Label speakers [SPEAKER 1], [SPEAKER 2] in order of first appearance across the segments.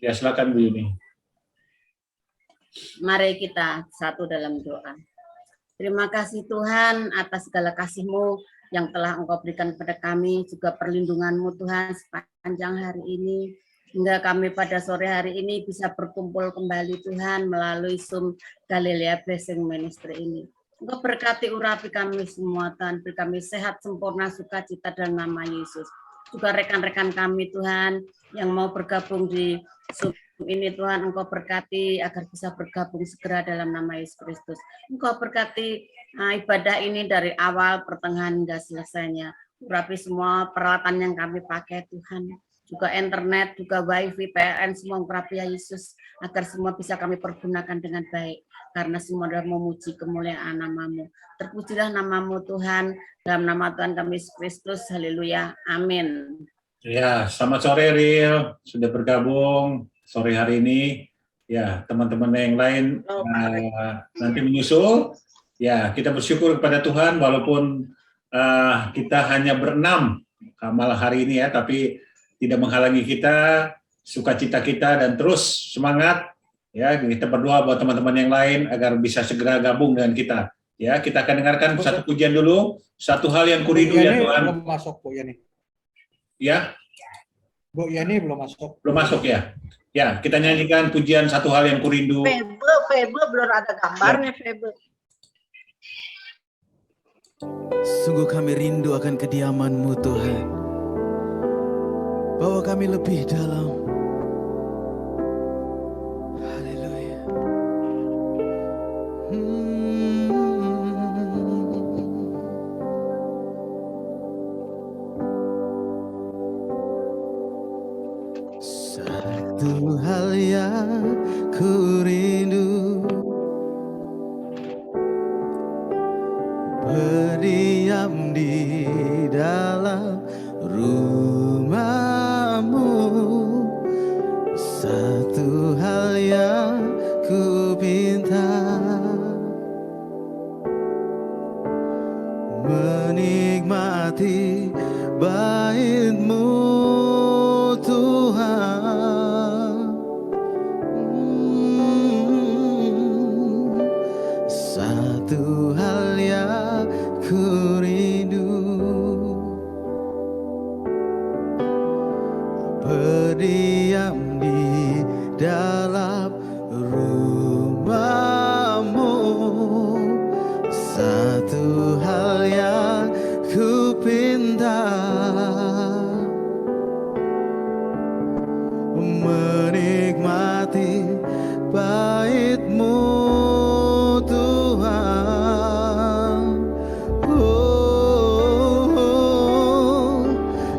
[SPEAKER 1] Ya, silakan Bu Yuni.
[SPEAKER 2] Mari kita satu dalam doa. Terima kasih Tuhan atas segala kasih-Mu yang telah Engkau berikan kepada kami, juga perlindungan-Mu Tuhan sepanjang hari ini, hingga kami pada sore hari ini bisa berkumpul kembali Tuhan melalui Zoom Galilea Blessing Ministry ini. Engkau berkati urapi kami semua Tuhan, beri kami sehat, sempurna, sukacita dalam nama Yesus. Juga rekan-rekan kami Tuhan yang mau bergabung di Zoom ini Tuhan, Engkau berkati agar bisa bergabung segera dalam nama Yesus Kristus. Engkau berkati ibadah ini dari awal, pertengahan hingga selesainya. Urapi semua peralatan yang kami pakai Tuhan. Juga internet, juga wifi, PLN, semua urapi ya Yesus. Agar semua bisa kami pergunakan dengan baik. Karena semua adalah memuji kemuliaan nama-Mu. Terpujilah nama-Mu Tuhan. Dalam nama Tuhan kami Yesus Kristus. Haleluya. Amin.
[SPEAKER 1] Ya, selamat sore Ril. Sudah bergabung sore hari ini. Ya, teman-teman yang lain nanti menyusul. Ya, kita bersyukur kepada Tuhan walaupun kita hanya berenam malam hari ini ya, tapi tidak menghalangi kita, sukacita kita, dan terus semangat. Ya, kita berdoa buat teman-teman yang lain agar bisa segera gabung dengan kita. Ya, kita akan dengarkan satu pujian dulu. Satu hal yang kurindu ya Tuhan.
[SPEAKER 3] Belum masuk Bu Yani.
[SPEAKER 1] Ya.
[SPEAKER 3] Bu Yani belum masuk.
[SPEAKER 1] Belum masuk ya. Ya, kita nyanyikan pujian Satu Hal Yang Kurindu.
[SPEAKER 4] Febe belum ada gambarnya Febe.
[SPEAKER 5] Sungguh kami rindu akan kediaman-Mu Tuhan. Bawa kami lebih dalam. Haleluya. Satu hal yang ku rindu, berdiam di dalam rumah-Mu. Satu hal yang ku pinta, menikmati bait-Mu Tuhan. Satu hal yang ku rindu, berdiam di dalam rumah-Mu. Satu hal yang ku pinta, menikmati bait-Mu Tuhan. Oh,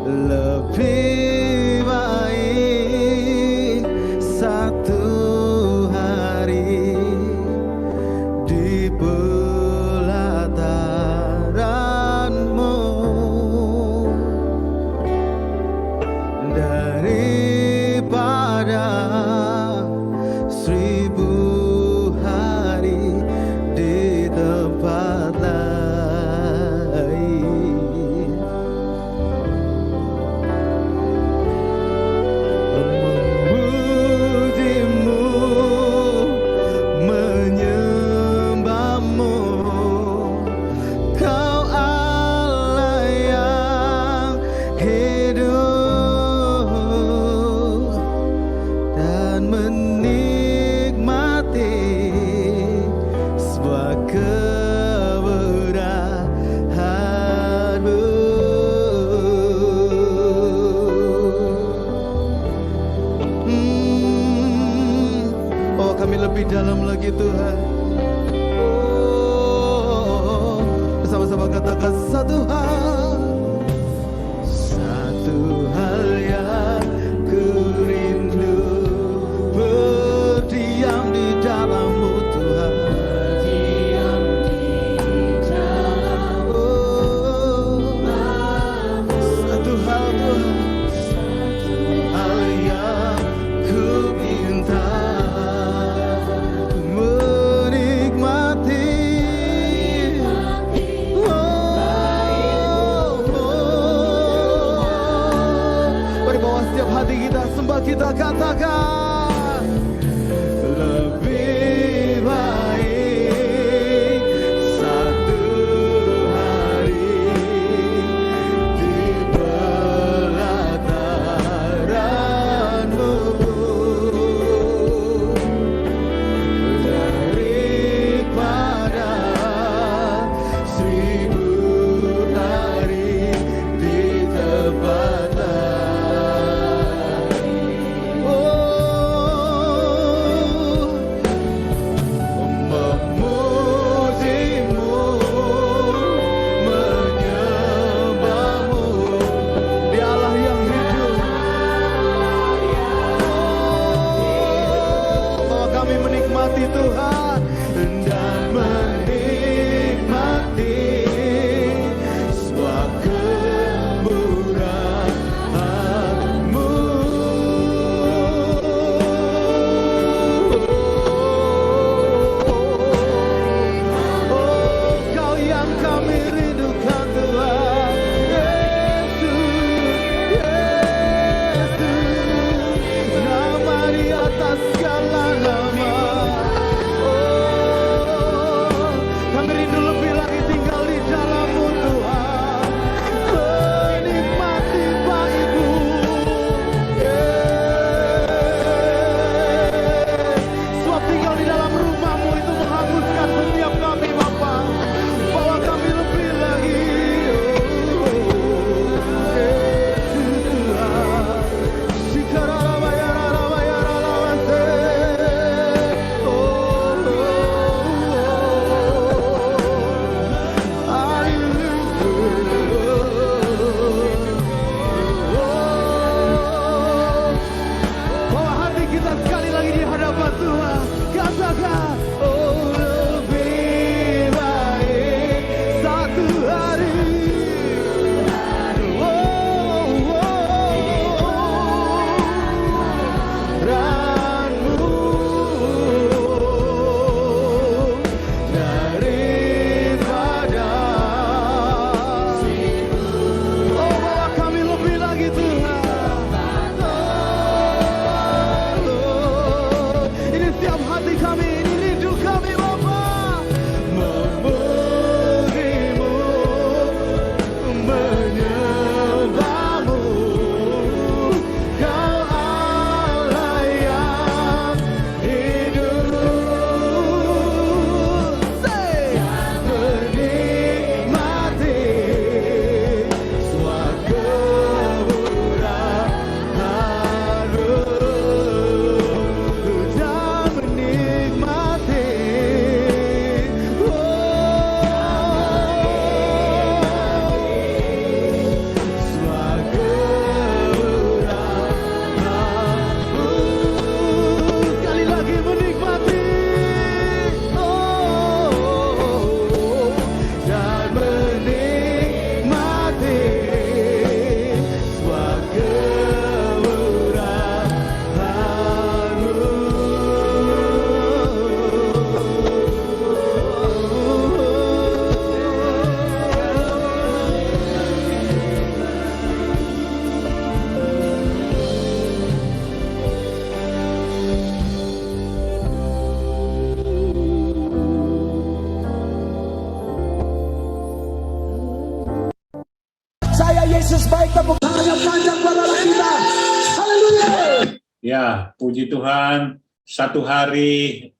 [SPEAKER 5] lebih baik satu hari di pelataran-Mu daripada 1000 hari di tempat lain. Memuji-Mu, menyembah-Mu, Kau Allah yang hidup, dan menikmati sebuah keberadahan-Mu. Oh, kami lebih dalam lagi Tuhan. Oh, bersama-sama katakan satu hal. Satu hal yang ku rindu, berdiam di dalam-Mu Tuhan. Berdiam di dalam-Mu. Satu hal Tuhan, satu hal yang ku minta, menikmati hati kita sembah, kita katakan lebih baik satu hari di pelataran-Mu daripada 1000 hari di tempat lain. Memujimu, menyembahmu, Dia Allah yang hidup. Oh, kami menikmati Tuhan dan menikmati semua kemurahan-Mu. Oh, Kau yang kami rindukan Tuhan. Yesus, Yesus, nama di atas segala nama. Oh, kami rindu lebih lagi tinggal di dalam-Mu Tuhan, menikmati baik-Mu. Sebab tinggal di dalam rumah-Mu itu menghanguskan setiap kami Bapa. Bawa kami lebih lagi. Bawa hati kita sekali lagi di hadapan Tuhan. Katakan, oh lebih baik satu hari. Ranmu daripada. Oh, bawa kami lebih lagi Tuhan. Oh, ini setiap hati kami, ini rindu kami Bapa. Memujimu, menyembahmu, Kau Allah yang hidup. Say, menikmati semua kemurahan-Mu dan menikmati semua kemurahan-Mu. Sekali lagi menikmati dan menikmati semua
[SPEAKER 6] Saya Yesus baik, tepuk tangan yang panjang buat Allah kita. Haleluya.
[SPEAKER 1] Ya, puji Tuhan, satu hari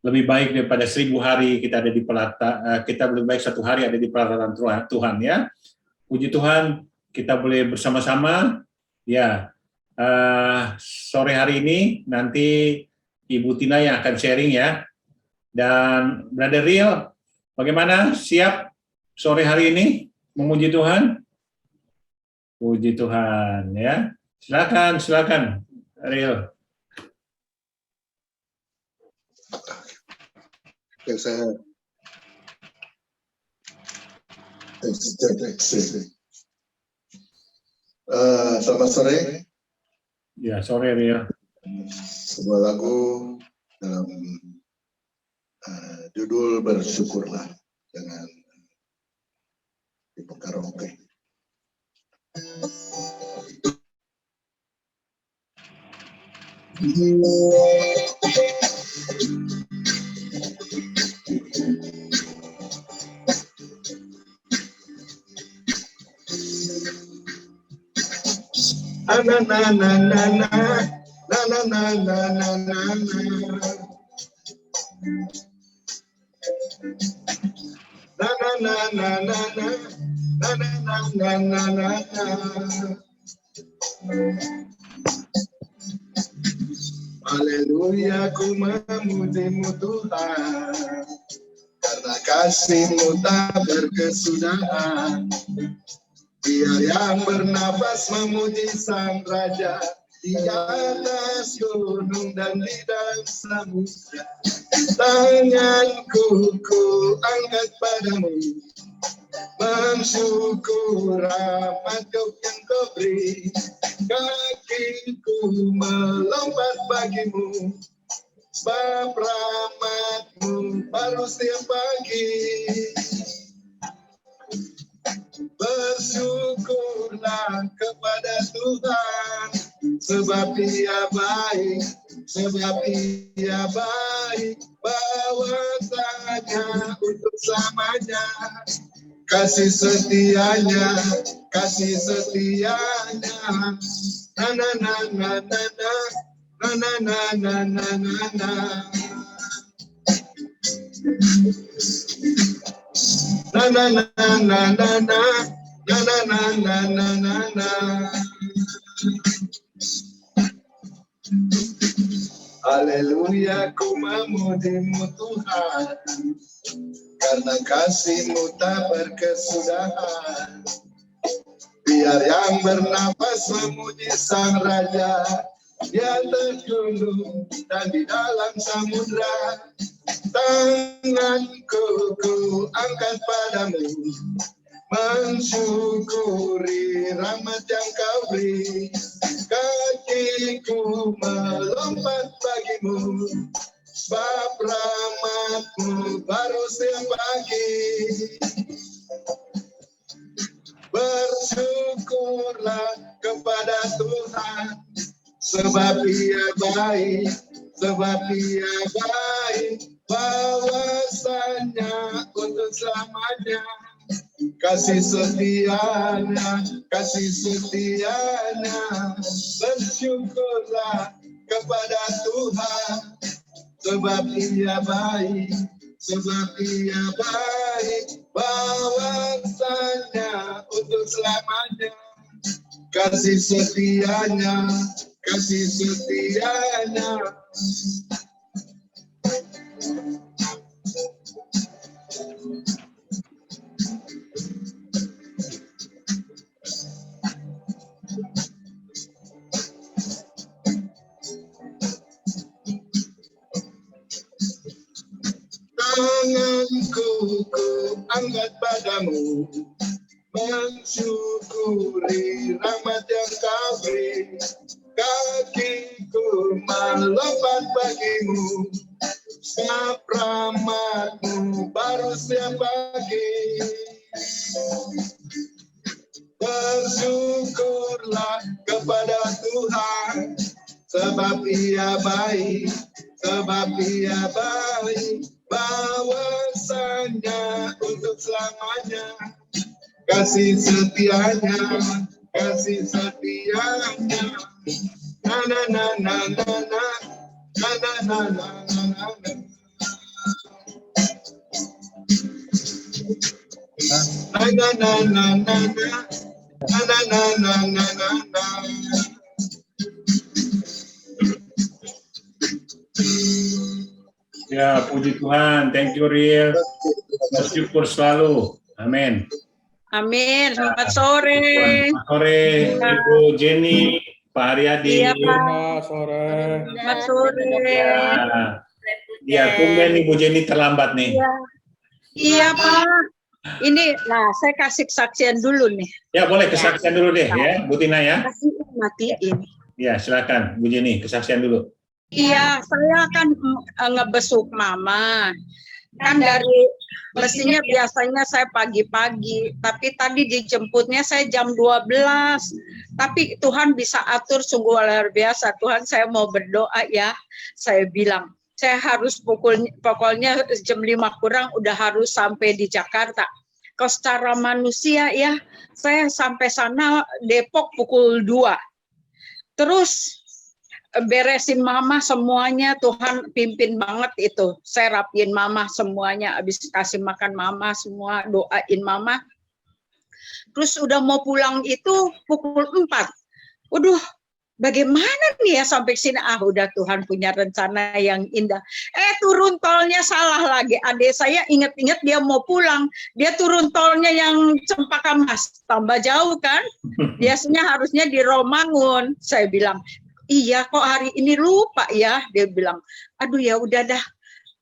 [SPEAKER 1] lebih baik daripada 1000 hari kita ada di kita lebih baik satu hari ada di pelataran Tuhan ya. Puji Tuhan, kita boleh bersama-sama ya. Sore hari ini nanti Ibu Tina yang akan sharing ya. Dan Brother Rio, bagaimana? Siap sore hari ini memuji Tuhan? Puji Tuhan ya. Silakan Rio.
[SPEAKER 7] Yang saya selamat sore.
[SPEAKER 1] Ya, sore Rio.
[SPEAKER 7] Sebuah lagu dalam judul Bersyukurlah dengan Ibu Karaoke. Na na na na na na na na na na na na na. Na na na na na na na na na na na na. Haleluya, ku memuji-Mu Tuhan, karena kasih-Mu tak berkesudahan. Biar yang bernafas memuji Sang Raja di atas gunung dan di dalam samudra. Tanganku ku angkat padamu, mensyukur rahmat yang Kau beri. Kakiku melompat bagimu, sebab rahmat-Mu baru setiap pagi. Bersyukurlah kepada Tuhan, sebab Dia baik, bahwasanya untuk selamanya. Kasih setianya, na na na na na na na na na na na na. Na na na na na na na na na na na na. Haleluya, ku memuji-Mu Tuhan, karena kasih-Mu tak berkesudahan. Biar yang bernafas memuji Sang Raja di atas gunung dan di dalam samudra. Tanganku ku angkat padamu, mensyukuri rahmat yang Kau beri. Kakiku melompat bagimu, sebab rahmat-Mu baru setiap pagi. Bersyukurlah kepada Tuhan, sebab Dia baik, bahwasanya untuk selamanya. Kasih setianya, bersyukurlah kepada Tuhan, sebab Dia baik, bahwasanya untuk selamanya. Kasih setianya. Tanganku ku angkat padamu, mensyukuri rahmat yang Kau beri. Kakiku melompat bagimu, sebab rahmat-Mu baru setiap pagi. Bersyukurlah kepada Tuhan, sebab Dia baik, bahwasanya untuk selamanya. Kasih setianya, na na na na na na na na na na na. Na na na na na na na na.
[SPEAKER 1] Ya, puji Tuhan. Thank you, Riel. Bersyukur selalu. Amin.
[SPEAKER 4] Amin. Selamat sore.
[SPEAKER 1] Selamat sore, Ibu Jenny, Pak Haryadi.
[SPEAKER 4] Iya, Pak.
[SPEAKER 3] Sore.
[SPEAKER 4] Selamat sore.
[SPEAKER 1] Ya, tumben Ibu Jenny terlambat nih.
[SPEAKER 4] Iya, Pak. Ini, saya kasih kesaksian dulu nih.
[SPEAKER 1] Ya, boleh kesaksian dulu deh ya, Bu Tina ya.
[SPEAKER 4] Kasih matiin.
[SPEAKER 1] Ya, silakan Bu Jenny, kesaksian dulu.
[SPEAKER 4] Iya, saya kan ngebesuk Mama. kan dari mestinya biasanya saya pagi-pagi, tapi tadi dijemputnya saya jam 12. Tapi Tuhan bisa atur sungguh luar biasa. Tuhan, saya mau berdoa ya. Saya bilang, saya harus pokoknya jam 5 kurang udah harus sampai di Jakarta. Kalau secara manusia ya, saya sampai sana Depok pukul 2. Terus beresin mama semuanya, Tuhan pimpin banget itu. Saya rapiin mama semuanya, habis kasih makan mama semua, doain mama. Terus udah mau pulang itu pukul 4. Waduh, bagaimana nih ya sampai sini? Udah Tuhan punya rencana yang indah. Turun tolnya salah lagi. Adik saya inget-inget dia mau pulang. Dia turun tolnya yang Cempaka Mas. Tambah jauh kan? Biasanya harusnya di Romangun. Saya bilang, iya kok hari ini lupa ya. Dia bilang, aduh ya udah dah.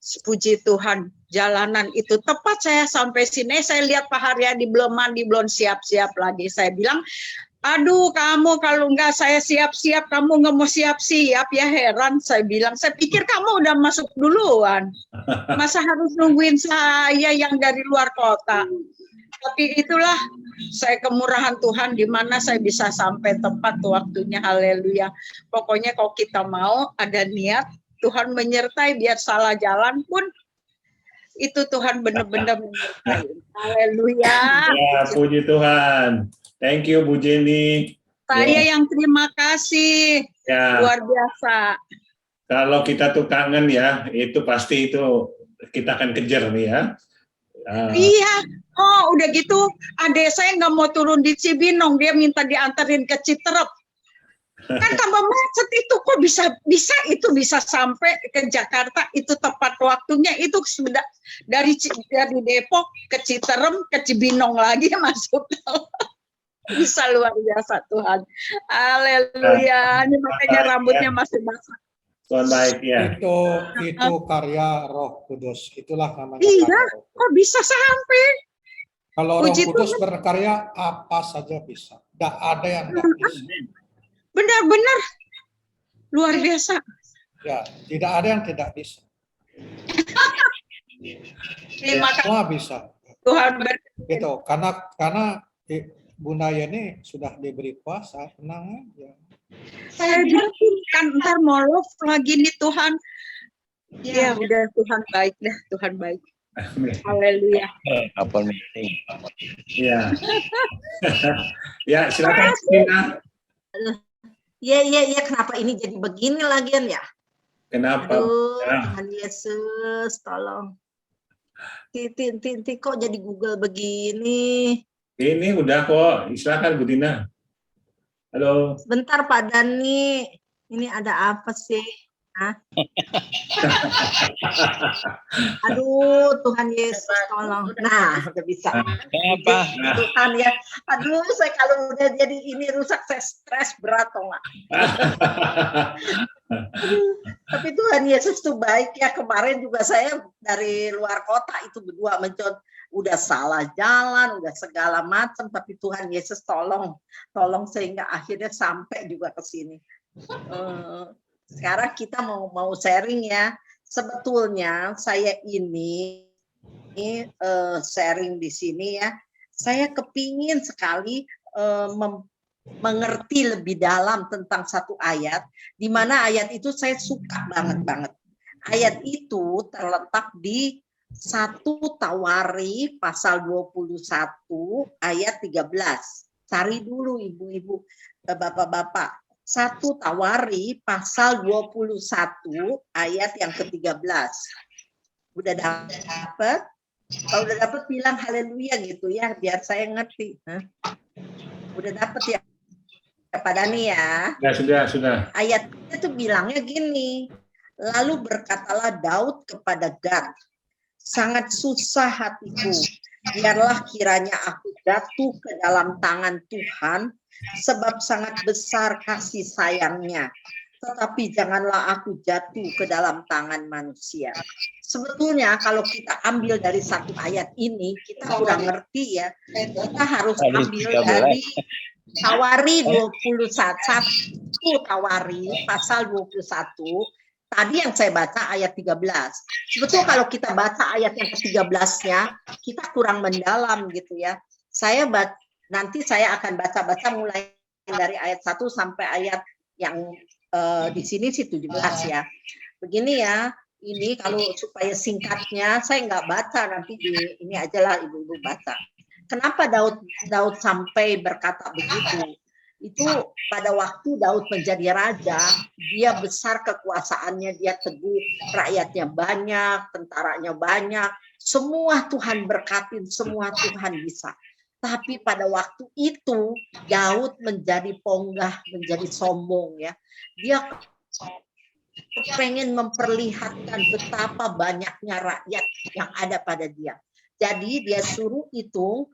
[SPEAKER 4] Puji Tuhan, jalanan itu tepat saya sampai sini. Saya lihat Pak Haryadi belum mandi, belum siap-siap lagi. Saya bilang, aduh kamu kalau enggak saya siap-siap, kamu nggak mau siap-siap ya, heran. Saya bilang, saya pikir kamu udah masuk duluan. Masa harus nungguin saya yang dari luar kota. Tapi itulah saya kemurahan Tuhan di mana saya bisa sampai tepat waktunya. Haleluya. Pokoknya kalau kita mau ada niat, Tuhan menyertai, biar salah jalan pun itu Tuhan benar-benar menyertai. Haleluya.
[SPEAKER 1] Ya, puji Tuhan. Thank you Bu Jenny.
[SPEAKER 4] Saya yang terima kasih.
[SPEAKER 1] Ya.
[SPEAKER 4] Luar biasa.
[SPEAKER 1] Kalau kita tuh kangen ya, itu pasti itu kita akan kejar nih ya.
[SPEAKER 4] Iya. Oh, udah gitu adik saya nggak mau turun di Cibinong, dia minta diantarin ke Citerep. Kan tambah macet itu, kok bisa sampai ke Jakarta itu tepat waktunya. Itu sudah dari Depok ke Citerem ke Cibinong lagi masuk. Bisa luar biasa Tuhan. Haleluya. Ini makanya rambutnya masih basah.
[SPEAKER 1] Tuhan baik ya.
[SPEAKER 3] Itu karya Roh Kudus. Itulah namanya.
[SPEAKER 4] Iya,
[SPEAKER 3] karya Roh Kudus.
[SPEAKER 4] kok bisa sampai?
[SPEAKER 3] Kalau Roh
[SPEAKER 4] Puji
[SPEAKER 3] Kudus
[SPEAKER 4] Tuhan.
[SPEAKER 3] berkarya apa saja bisa. Tidak ada yang tidak bisa.
[SPEAKER 4] Benar-benar luar biasa.
[SPEAKER 3] Ya, tidak ada yang tidak bisa.
[SPEAKER 4] Terima kasih
[SPEAKER 3] Semua bisa.
[SPEAKER 4] Tuhan.
[SPEAKER 3] Gitu. Karena Bunda Yeni sudah diberi kuasa, tenang aja.
[SPEAKER 4] Saya yakin kan ntar mau love lagi nih Tuhan. Ya udah, Tuhan baik dah, Tuhan baik. Haleluya.
[SPEAKER 8] Kapal meeting.
[SPEAKER 1] Ya. Ya, silakan Tina.
[SPEAKER 9] Iya, kenapa ini jadi begini lagian ya?
[SPEAKER 1] Kenapa?
[SPEAKER 9] Aduh,
[SPEAKER 1] Ya.
[SPEAKER 9] Tuhan Yesus, tolong. Tinti kok jadi Google begini?
[SPEAKER 1] Ini udah kok. Silakan Bu Tina. Halo.
[SPEAKER 9] Sebentar Pak Dani, ini ada apa sih? Hah? Aduh, Tuhan Yesus, tolong. Nah, udah bisa.
[SPEAKER 8] Kenapa?
[SPEAKER 9] Tuhan ya. Aduh, saya kalau udah jadi ini rusak, saya stres berat toh nggak? Tapi Tuhan Yesus tuh baik ya. Kemarin juga saya dari luar kota itu berdua mencon, udah salah jalan, udah segala macam. Tapi Tuhan Yesus tolong sehingga akhirnya sampai juga ke sini. Sekarang kita mau sharing ya. Sebetulnya saya ini sharing di sini ya. Saya kepingin sekali mengerti lebih dalam tentang satu ayat, di mana ayat itu saya suka banget. Ayat itu terletak di 1 Tawari pasal 21 ayat 13. Cari dulu ibu-ibu, bapak-bapak. 1 Tawari pasal 21 ayat yang ke-13. Udah dapat? Kalau udah dapat bilang haleluya gitu ya, biar saya ngerti. Udah dapat ya Pak Dani ya?
[SPEAKER 1] Ya, sudah.
[SPEAKER 9] Ayat itu bilangnya gini. Lalu berkatalah Daud kepada Gad, sangat susah hatiku, biarlah kiranya aku jatuh ke dalam tangan Tuhan, sebab sangat besar kasih sayangnya. Tetapi janganlah aku jatuh ke dalam tangan manusia. Sebetulnya kalau kita ambil dari satu ayat ini, kita kurang ngerti ya. Kita harus ambil dari Tawari 21, Tawari pasal 21 Tadi yang saya baca ayat 13. Sebetulnya kalau kita baca ayat yang ke-13-nya, kita kurang mendalam gitu ya. Nanti saya akan baca-baca mulai dari ayat 1 sampai ayat yang di sini sih 17 ya. Begini ya, ini kalau supaya singkatnya, saya nggak baca, nanti ini aja lah ibu-ibu baca. Kenapa Daud sampai berkata begitu? Itu pada waktu Daud menjadi raja, dia besar kekuasaannya, dia teguh, rakyatnya banyak, tentaranya banyak, semua Tuhan berkatin, semua Tuhan bisa. Tapi pada waktu itu Daud menjadi ponggah, menjadi sombong ya. Dia pengen memperlihatkan betapa banyaknya rakyat yang ada pada dia. Jadi dia suruh hitung,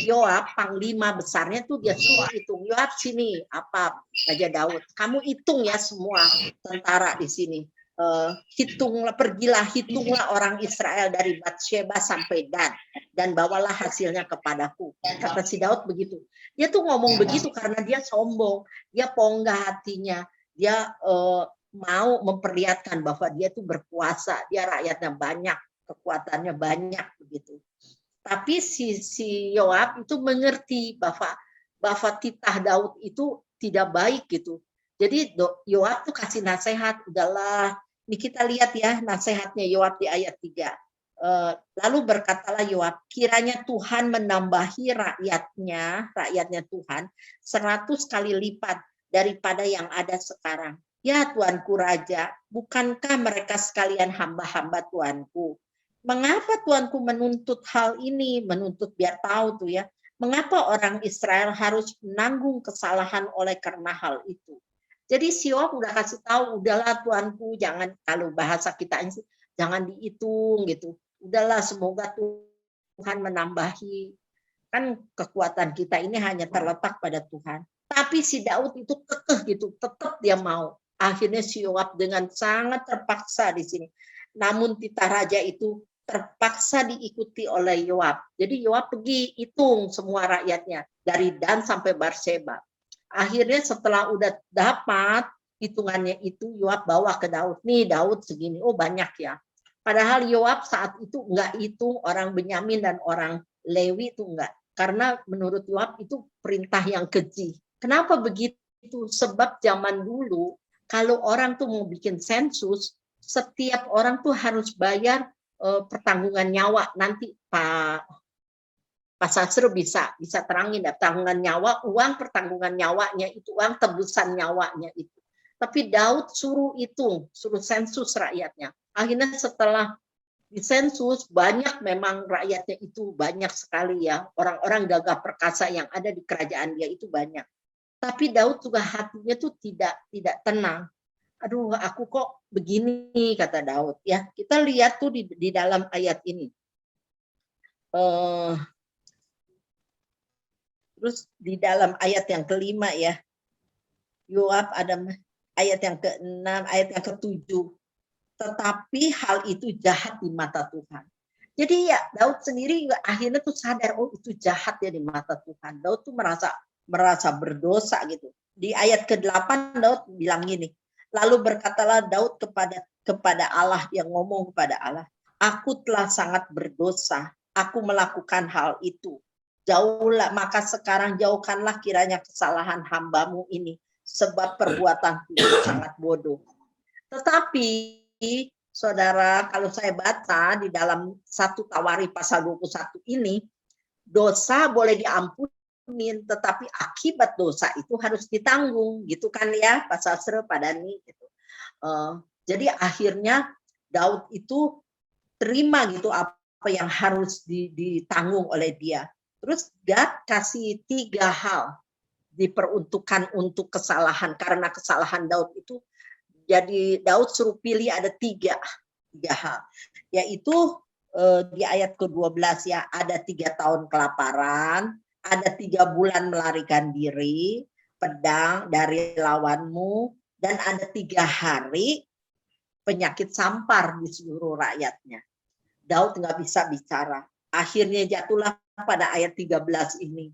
[SPEAKER 9] Yoab panglima besarnya tuh dia suruh hitung, Yoab sini apa Raja Daud, kamu hitung ya semua tentara di sini, hitunglah orang Israel dari Batsheba sampai Dan bawalah hasilnya kepadaku. Kata si Daud begitu. Dia tuh ngomong begitu karena dia sombong, dia ponggah hatinya, dia mau memperlihatkan bahwa dia tuh berkuasa, dia rakyatnya banyak, kekuatannya banyak begitu. Tapi si Yoab itu mengerti bahwa titah Daud itu tidak baik gitu. Jadi Yoab tuh kasih nasihat, udahlah. Ini kita lihat ya nasihatnya Yoab di ayat 3. Lalu berkatalah Yoab, kiranya Tuhan menambahi rakyatnya Tuhan 100 kali lipat daripada yang ada sekarang. Ya Tuanku Raja, bukankah mereka sekalian hamba-hamba Tuanku? Mengapa Tuanku menuntut hal ini? Menuntut biar tahu tuh ya. Mengapa orang Israel harus menanggung kesalahan oleh karena hal itu? Jadi si Yoab udah kasih tahu, udahlah Tuanku, jangan, kalau bahasa kita ini jangan dihitung gitu. Udahlah, semoga Tuhan menambahi. Kan kekuatan kita ini hanya terletak pada Tuhan. Tapi si Daud itu kekeh gitu, tetap dia mau. Akhirnya si Yoab dengan sangat terpaksa di sini. Namun titah raja itu terpaksa diikuti oleh Yoab. Jadi Yoab pergi hitung semua rakyatnya dari Dan sampai Barseba. Akhirnya setelah udah dapat hitungannya itu, Yoab bawa ke Daud. Nih Daud segini, oh banyak ya. Padahal Yoab saat itu enggak hitung orang Benyamin dan orang Lewi itu enggak. Karena menurut Yoab itu perintah yang keji. Kenapa begitu? Sebab zaman dulu kalau orang tuh mau bikin sensus, setiap orang tuh harus bayar pertanggungan nyawa. Nanti Pak Sastro bisa terangin ya, tanggungan nyawa, uang pertanggungan nyawanya itu, uang tebusan nyawanya itu. Tapi Daud suruh sensus rakyatnya. Akhirnya setelah disensus, banyak memang rakyatnya itu banyak sekali ya, orang-orang gagah perkasa yang ada di kerajaan dia itu banyak. Tapi Daud juga hatinya tuh tidak tenang. Aduh, aku kok begini, kata Daud ya. Kita lihat tuh di dalam ayat ini. Terus di dalam ayat yang kelima ya, Yoab ada ayat yang ke-6, ayat yang ke-7. Tetapi hal itu jahat di mata Tuhan. Jadi ya Daud sendiri akhirnya tuh sadar, oh itu jahat ya di mata Tuhan. Daud tuh merasa berdosa gitu. Di ayat ke-8 Daud bilang gini, lalu berkatalah Daud kepada Allah, yang ngomong kepada Allah, aku telah sangat berdosa, aku melakukan hal itu. Jauhlah, maka sekarang jauhkanlah kiranya kesalahan hambamu ini, sebab perbuatanku sangat bodoh. Tetapi saudara, kalau saya baca di dalam 1 Tawari pasal 21 ini, dosa boleh diampuni, tetapi akibat dosa itu harus ditanggung, gitu kan ya, Pak Sastro, Pak Dani. Gitu. Jadi akhirnya Daud itu terima gitu apa yang harus ditanggung oleh dia. Terus God kasih 3 hal diperuntukkan untuk kesalahan, karena kesalahan Daud itu, jadi Daud suruh pilih ada 3 hal, yaitu di ayat ke-12 ya, ada 3 tahun kelaparan, ada 3 bulan melarikan diri, pedang dari lawanmu, dan ada 3 hari penyakit sampar di seluruh rakyatnya. Daud nggak bisa bicara. Akhirnya jatuhlah pada ayat 13 ini.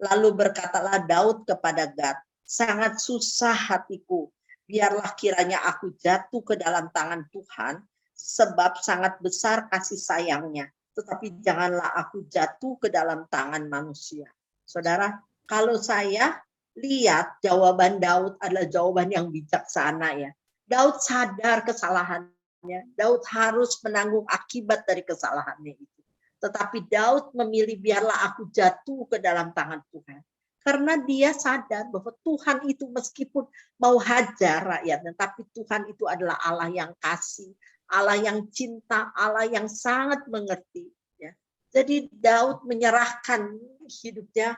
[SPEAKER 9] Lalu berkatalah Daud kepada Gad, sangat susah hatiku biarlah kiranya aku jatuh ke dalam tangan Tuhan, sebab sangat besar kasih sayangnya. Tetapi janganlah aku jatuh ke dalam tangan manusia. Saudara, kalau saya lihat jawaban Daud adalah jawaban yang bijaksana ya. Daud sadar kesalahannya. Daud harus menanggung akibat dari kesalahannya itu. Tetapi Daud memilih biarlah aku jatuh ke dalam tangan Tuhan. Karena dia sadar bahwa Tuhan itu meskipun mau hajar rakyatnya, tapi Tuhan itu adalah Allah yang kasih, Allah yang cinta, Allah yang sangat mengerti. Ya. Jadi Daud menyerahkan hidupnya,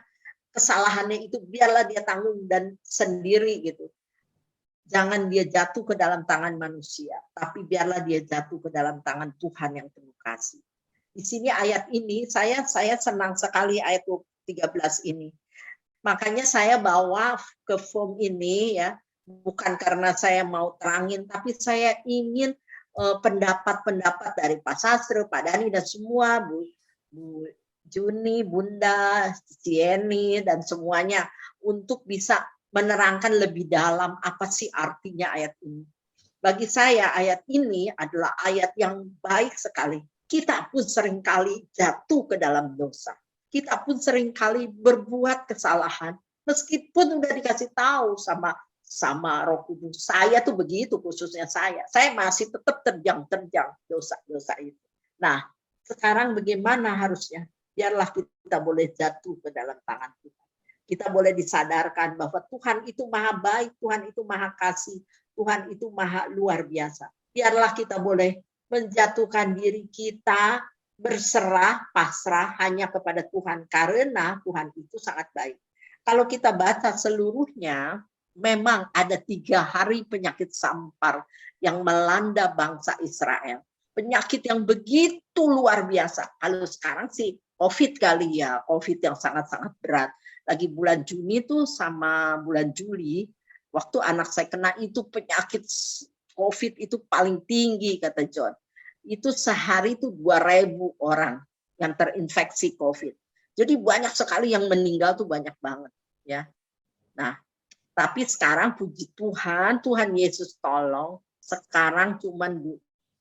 [SPEAKER 9] kesalahannya itu biarlah dia tanggung dan sendiri gitu. Jangan dia jatuh ke dalam tangan manusia, tapi biarlah dia jatuh ke dalam tangan Tuhan yang penuh kasih. Di sini ayat ini saya senang sekali ayat 13 ini. Makanya saya bawa ke form ini ya, bukan karena saya mau terangin, tapi saya ingin pendapat-pendapat dari Pak Sastro, Pak Dani dan semua, Bu Juni, Bunda, Cieni dan semuanya untuk bisa menerangkan lebih dalam apa sih artinya ayat ini. Bagi saya ayat ini adalah ayat yang baik sekali. Kita pun seringkali jatuh ke dalam dosa. Kita pun seringkali berbuat kesalahan, meskipun udah dikasih tahu sama Roh Kudus. Saya tuh begitu, khususnya saya masih tetap terjang dosa-dosa itu. Nah, sekarang bagaimana harusnya? Biarlah kita boleh jatuh ke dalam tangan Tuhan. Kita boleh disadarkan bahwa Tuhan itu maha baik, Tuhan itu maha kasih, Tuhan itu maha luar biasa. Biarlah kita boleh menjatuhkan diri kita, berserah, pasrah hanya kepada Tuhan, karena Tuhan itu sangat baik. Kalau kita baca seluruhnya, memang ada 3 hari penyakit sampar yang melanda bangsa Israel. Penyakit yang begitu luar biasa. Kalau sekarang sih COVID kali ya, COVID yang sangat-sangat berat. Lagi bulan Juni tuh sama bulan Juli, waktu anak saya kena itu penyakit COVID itu paling tinggi, kata John. Itu sehari itu 2.000 orang yang terinfeksi COVID. Jadi banyak sekali yang meninggal tuh banyak banget ya. Nah, tapi sekarang puji Tuhan, Tuhan Yesus tolong, sekarang cuman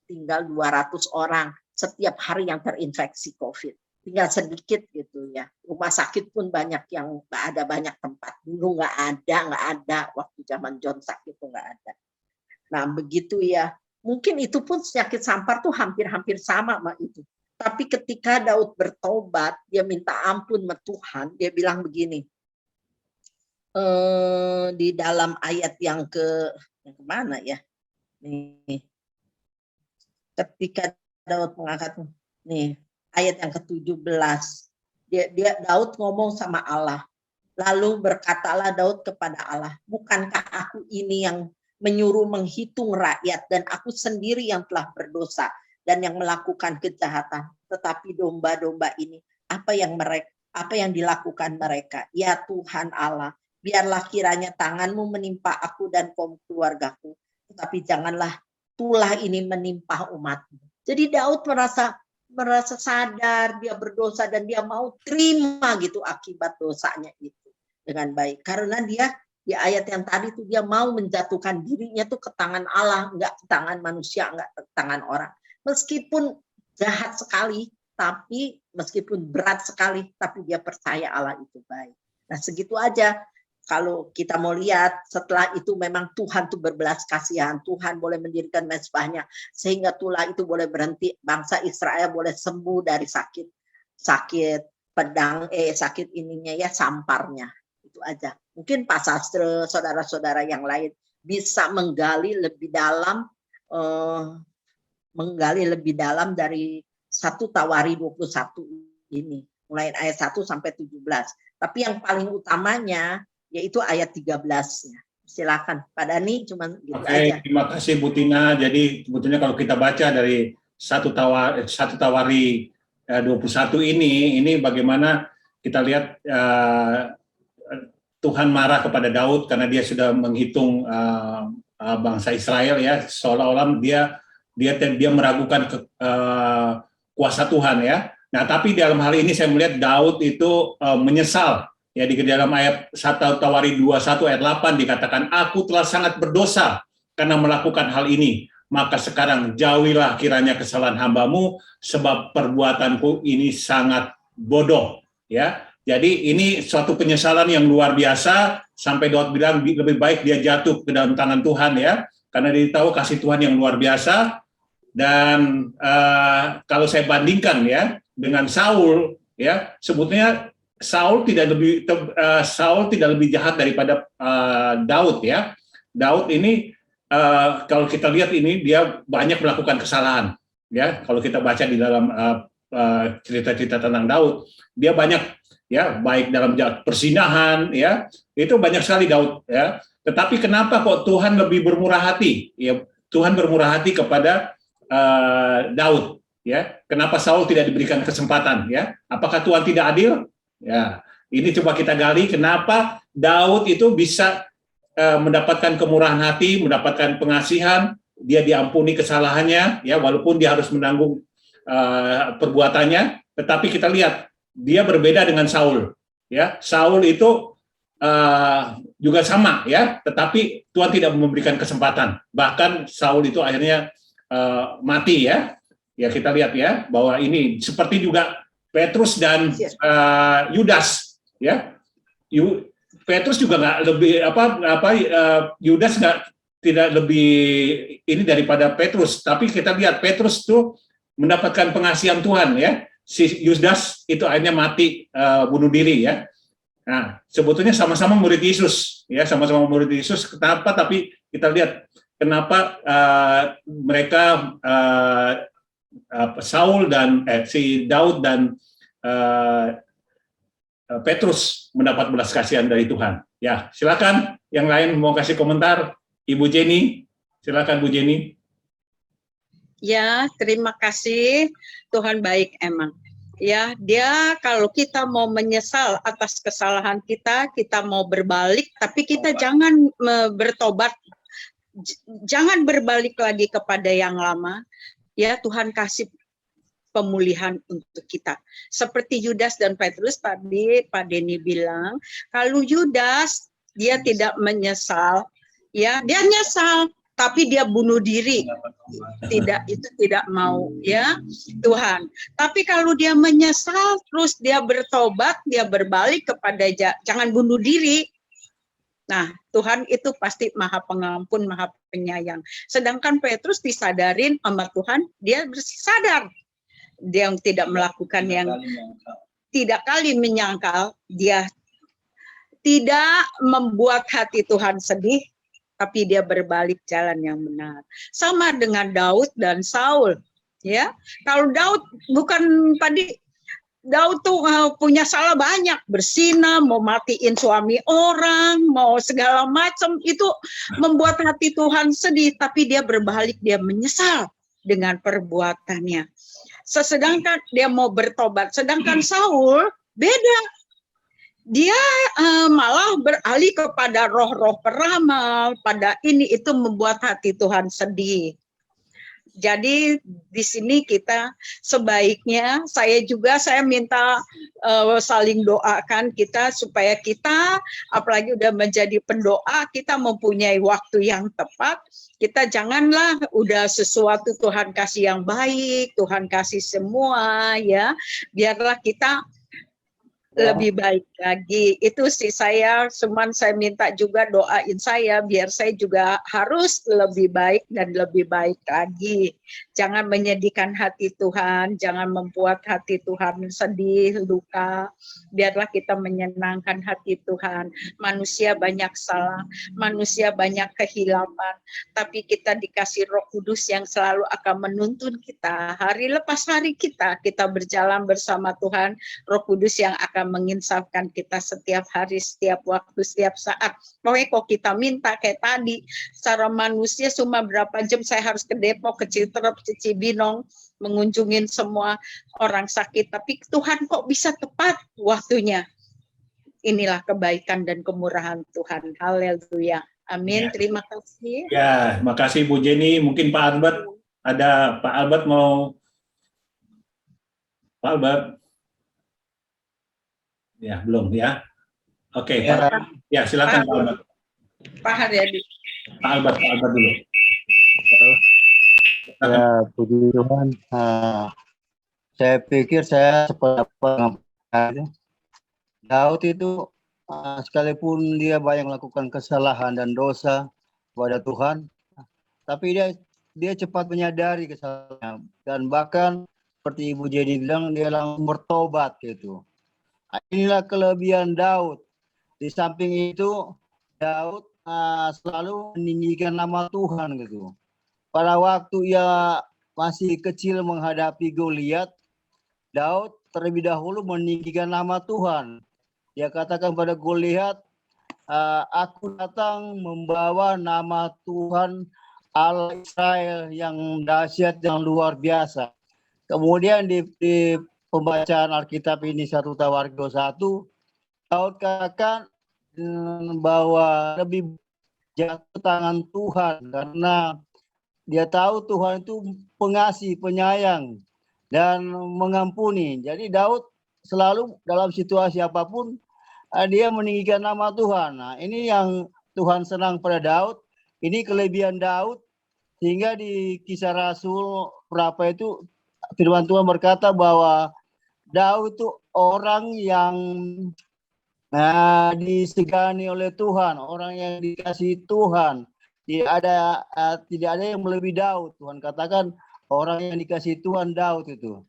[SPEAKER 9] tinggal 200 orang setiap hari yang terinfeksi COVID. Tinggal sedikit gitu ya. Rumah sakit pun banyak yang nggak ada banyak tempat. Dulu nggak ada. Waktu zaman John sakit itu nggak ada. Nah begitu ya. Mungkin itu pun penyakit sampar tuh hampir-hampir sama sama itu. Tapi ketika Daud bertobat, dia minta ampun sama Tuhan, dia bilang begini. Di dalam ayat yang kemana ya? Nih. Ketika Daud mengangkat nih, ayat yang ke-17. Dia Daud ngomong sama Allah. Lalu berkatalah Daud kepada Allah, "Bukankah aku ini yang menyuruh menghitung rakyat dan aku sendiri yang telah berdosa dan yang melakukan kejahatan, tetapi domba-domba ini apa yang dilakukan mereka? Ya Tuhan Allah, biarlah kiranya tanganmu menimpa aku dan kaum keluargaku, tetapi janganlah tulah ini menimpa umatmu." Jadi Daud merasa sadar dia berdosa dan dia mau terima gitu akibat dosanya itu dengan baik, karena dia di ayat yang tadi tuh dia mau menjatuhkan dirinya tuh ke tangan Allah, enggak ke tangan manusia, enggak ke tangan orang. Meskipun jahat sekali, tapi meskipun berat sekali, tapi dia percaya Allah itu baik. Nah segitu aja. Kalau kita mau lihat setelah itu memang Tuhan tuh berbelas kasihan, Tuhan boleh mendirikan mezbahnya sehingga tulah itu boleh berhenti, bangsa Israel boleh sembuh dari sakit pedang, sakit ininya ya, samparnya. Itu aja. Mungkin Pak Sastro, saudara-saudara yang lain bisa menggali lebih dalam dari 1 Tawari 21 ini, mulai ayat 1 sampai 17. Tapi yang paling utamanya yaitu ayat 13-nya. Silakan Pak Dani, cuman gitu aja.
[SPEAKER 1] Terima kasih Bu Tina. Jadi sebetulnya kalau kita baca dari 1 Tawari 21 ini bagaimana kita lihat Tuhan marah kepada Daud karena dia sudah menghitung bangsa Israel ya, seolah-olah dia meragukan kuasa Tuhan ya. Nah, tapi dalam hal ini saya melihat Daud itu menyesal Ya, di dalam ayat 1 Tawarin 21 ayat 8 dikatakan, aku telah sangat berdosa karena melakukan hal ini. Maka sekarang jauhilah kiranya kesalahan hambamu, sebab perbuatanku ini sangat bodoh. Ya, jadi ini suatu penyesalan yang luar biasa, sampai Daud bilang lebih baik dia jatuh ke dalam tangan Tuhan, ya, karena dia tahu kasih Tuhan yang luar biasa. Dan kalau saya bandingkan, ya, dengan Saul, ya, sebetulnya Saul tidak lebih jahat daripada Daud, ya. Daud ini kalau kita lihat ini dia banyak melakukan kesalahan, ya. Kalau kita baca di dalam cerita-cerita tentang Daud, dia banyak, ya, baik dalam persinahan, ya, itu banyak sekali Daud, ya. Tetapi kenapa kok Tuhan lebih bermurah hati? Ya, Tuhan bermurah hati kepada Daud, ya. Kenapa Saul tidak diberikan kesempatan, ya? Apakah Tuhan tidak adil? Ya, ini coba kita gali kenapa Daud itu bisa mendapatkan kemurahan hati, mendapatkan pengasihan, dia diampuni kesalahannya, ya, walaupun dia harus menanggung perbuatannya. Tetapi kita lihat dia berbeda dengan Saul, ya. Saul itu juga sama, ya, tetapi Tuhan tidak memberikan kesempatan. Bahkan Saul itu akhirnya mati, ya. Ya, kita lihat, ya, bahwa ini seperti juga Petrus dan Yudas, ya. Petrus juga nggak lebih Yudas tidak lebih ini daripada Petrus, tapi kita lihat Petrus itu mendapatkan pengasihan Tuhan, ya. Si Yudas itu akhirnya mati, bunuh diri, ya. Nah, sebetulnya sama-sama murid Yesus, ya, sama-sama murid Yesus. Kenapa? Tapi kita lihat kenapa mereka Saul dan si Daud dan Petrus mendapat belas kasihan dari Tuhan. Ya, silakan yang lain mau kasih komentar. Ibu Jenny, silakan Bu Jenny.
[SPEAKER 4] Ya, terima kasih. Tuhan baik emang. Ya, dia kalau kita mau menyesal atas kesalahan kita mau berbalik, tapi kita jangan bertobat. Jangan berbalik lagi kepada yang lama. Ya, Tuhan kasih pemulihan untuk kita. Seperti Yudas dan Petrus tadi Pak Denny bilang, kalau Yudas dia tidak menyesal, ya, dia nyesal tapi dia bunuh diri. Itu tidak mau, ya, Tuhan. Tapi kalau dia menyesal terus dia bertobat, dia berbalik kepada jangan bunuh diri. Nah, Tuhan itu pasti Maha Pengampun, Maha Penyayang. Sedangkan Petrus disadarin sama Tuhan, dia sadar. Dia yang tidak melakukan yang tidak kali menyangkal, dia tidak membuat hati Tuhan sedih, tapi dia berbalik jalan yang benar. Sama dengan Daud dan Saul, ya. Kalau Daud Daud tuh punya salah banyak, berzina, mau matiin suami orang, mau segala macam, itu membuat hati Tuhan sedih, tapi dia berbalik, dia menyesal dengan perbuatannya. Sedangkan dia mau bertobat, sedangkan Saul beda. Dia malah beralih kepada roh-roh peramal, pada ini itu membuat hati Tuhan sedih. Jadi di sini kita sebaiknya saya minta saling doakan kita supaya kita apalagi udah menjadi pendoa, kita mempunyai waktu yang tepat. Kita janganlah udah sesuatu Tuhan kasih yang baik, Tuhan kasih semua, ya. Biarlah kita lebih baik lagi. Itu sih saya minta juga doain saya biar saya juga harus lebih baik dan lebih baik lagi. Jangan menyedihkan hati Tuhan, jangan membuat hati Tuhan sedih, luka. Biarlah kita menyenangkan hati Tuhan. Manusia banyak salah, manusia banyak kehilapan, tapi kita dikasih Roh Kudus yang selalu akan menuntun kita. Hari lepas hari kita berjalan bersama Tuhan, Roh Kudus yang akan menginsafkan kita setiap hari, setiap waktu, setiap saat. Pokoknya kok kita minta kayak tadi, secara manusia cuma berapa jam saya harus ke Depok, ke Citerep, ke Cibinong, mengunjungin semua orang sakit. Tapi Tuhan kok bisa tepat waktunya. Inilah kebaikan dan kemurahan Tuhan. Haleluya. Amin. Ya. Terima kasih.
[SPEAKER 1] Ya, makasih Bu Jenny. Mungkin Pak Albert, ada Pak Albert mau... Pak Albert. Ya, belum, ya. Oke,
[SPEAKER 8] Ya.
[SPEAKER 1] ya silakan Pak Albert.
[SPEAKER 4] Pak Haryadi.
[SPEAKER 1] Pak Albert dulu.
[SPEAKER 8] Ya, puji Tuhan. Saya pikir saya sependapat dengan Pak Daud itu sekalipun dia banyak melakukan kesalahan dan dosa kepada Tuhan, tapi dia cepat menyadari kesalahannya dan bahkan seperti Ibu Jenny bilang dia langsung bertobat gitu. Inilah kelebihan Daud. Di samping itu Daud selalu meninggikan nama Tuhan gitu. Pada waktu ia masih kecil menghadapi Goliat, Daud terlebih dahulu meninggikan nama Tuhan. Dia katakan pada Goliat, aku datang membawa nama Tuhan Allah Israel yang dahsyat, yang luar biasa. Kemudian di pembacaan Alkitab ini 1 Tawarikh 1, Daud katakan bahwa lebih jatuh tangan Tuhan karena dia tahu Tuhan itu pengasih, penyayang, dan mengampuni. Jadi Daud selalu dalam situasi apapun, dia meninggikan nama Tuhan. Nah, ini yang Tuhan senang pada Daud. Ini kelebihan Daud, sehingga di Kisah Rasul berapa itu firman Tuhan berkata bahwa Daud itu orang yang disegani oleh Tuhan, orang yang dikasihi Tuhan. Tidak ada yang melebihi Daud. Tuhan katakan orang yang dikasihi Tuhan Daud itu.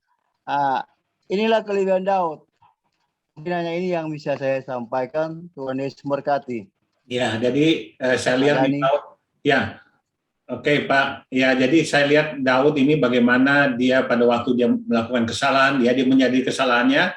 [SPEAKER 8] Inilah kelebihan Daud. Mungkin hanya ini yang bisa saya sampaikan. Tuhan Yesus memberkati.
[SPEAKER 1] Ya, jadi saya lihat di Daud. Ya, oke Pak. Ya, jadi saya lihat Daud ini bagaimana dia pada waktu dia melakukan kesalahan, dia menyadari kesalahannya.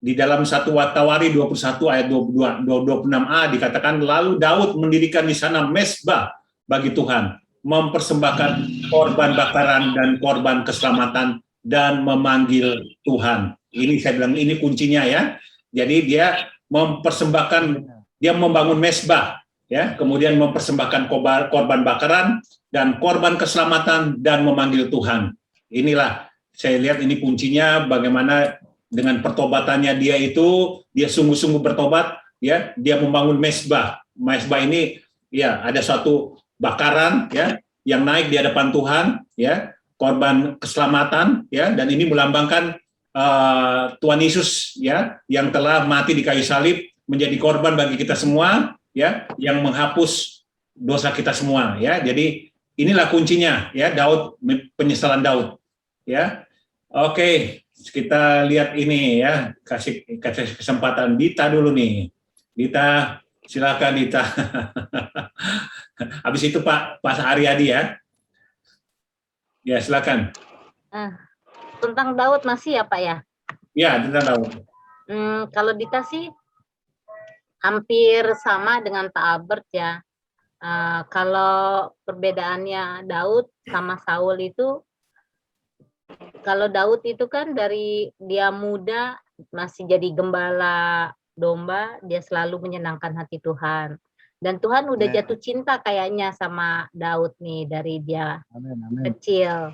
[SPEAKER 1] Di dalam 1 Tawarikh 21 ayat 26a dikatakan, lalu Daud mendirikan di sana mezbah bagi Tuhan, mempersembahkan korban bakaran dan korban keselamatan dan memanggil Tuhan. Ini saya bilang ini kuncinya ya. Jadi dia mempersembahkan, dia membangun mezbah ya, kemudian mempersembahkan korban bakaran dan korban keselamatan dan memanggil Tuhan. Inilah saya lihat ini kuncinya bagaimana dengan pertobatannya dia sungguh-sungguh bertobat ya, dia membangun mezbah. Mezbah ini ya ada suatu bakaran ya yang naik di hadapan Tuhan ya, korban keselamatan ya, dan ini melambangkan Tuhan Yesus ya yang telah mati di kayu salib menjadi korban bagi kita semua ya, yang menghapus dosa kita semua ya. Jadi inilah kuncinya ya, Daud, penyesalan Daud ya. Oke, kita lihat ini ya, kasih kesempatan Dita dulu nih. Dita, silakan Dita. Habis itu Pak Haryadi ya. Ya, silakan.
[SPEAKER 10] Tentang Daud masih ya Pak ya?
[SPEAKER 1] Ya, tentang Daud.
[SPEAKER 10] Kalau Dita sih hampir sama dengan Pak Albert ya. Kalau perbedaannya Daud sama Saul itu, kalau Daud itu kan dari dia muda masih jadi gembala domba, dia selalu menyenangkan hati Tuhan. Dan Tuhan udah jatuh cinta kayaknya sama Daud nih dari dia kecil.